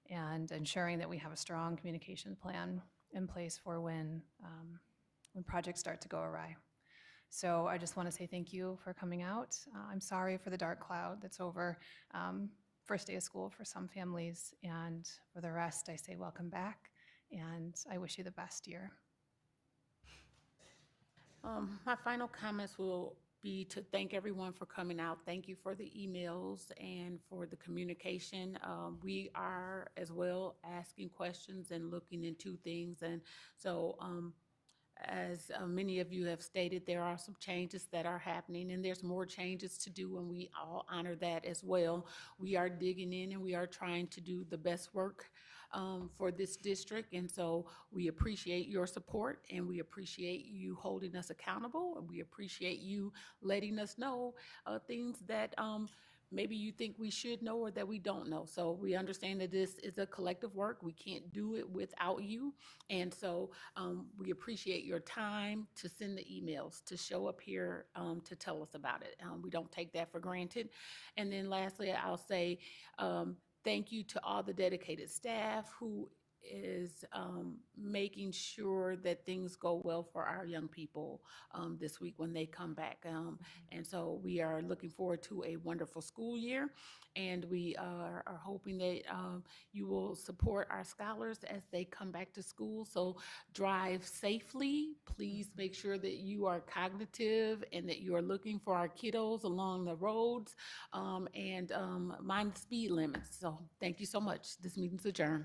and ensuring that we have a strong communication plan in place for when projects start to go awry. So I just want to say thank you for coming out. I'm sorry for the dark cloud that's over first day of school for some families, and for the rest, I say welcome back, and I wish you the best year. My final comments will be to thank everyone for coming out. Thank you for the emails and for the communication. We are as well asking questions and looking into things. And so as many of you have stated, there are some changes that are happening, and there's more changes to do, and we all honor that as well. We are digging in and we are trying to do the best work for this district, and so we appreciate your support, and we appreciate you holding us accountable, and we appreciate you letting us know things that maybe you think we should know or that we don't know. So we understand that this is a collective work. We can't do it without you. And so we appreciate your time to send the emails, to show up here, to tell us about it. We don't take that for granted. And then lastly, I'll say thank you to all the dedicated staff who is making sure that things go well for our young people this week when they come back. And so we are looking forward to a wonderful school year, and we are hoping that you will support our scholars as they come back to school. So drive safely. Please make sure that you are cognitive and that you are looking for our kiddos along the roads, and mind the speed limits. So thank you so much. This meeting's adjourned.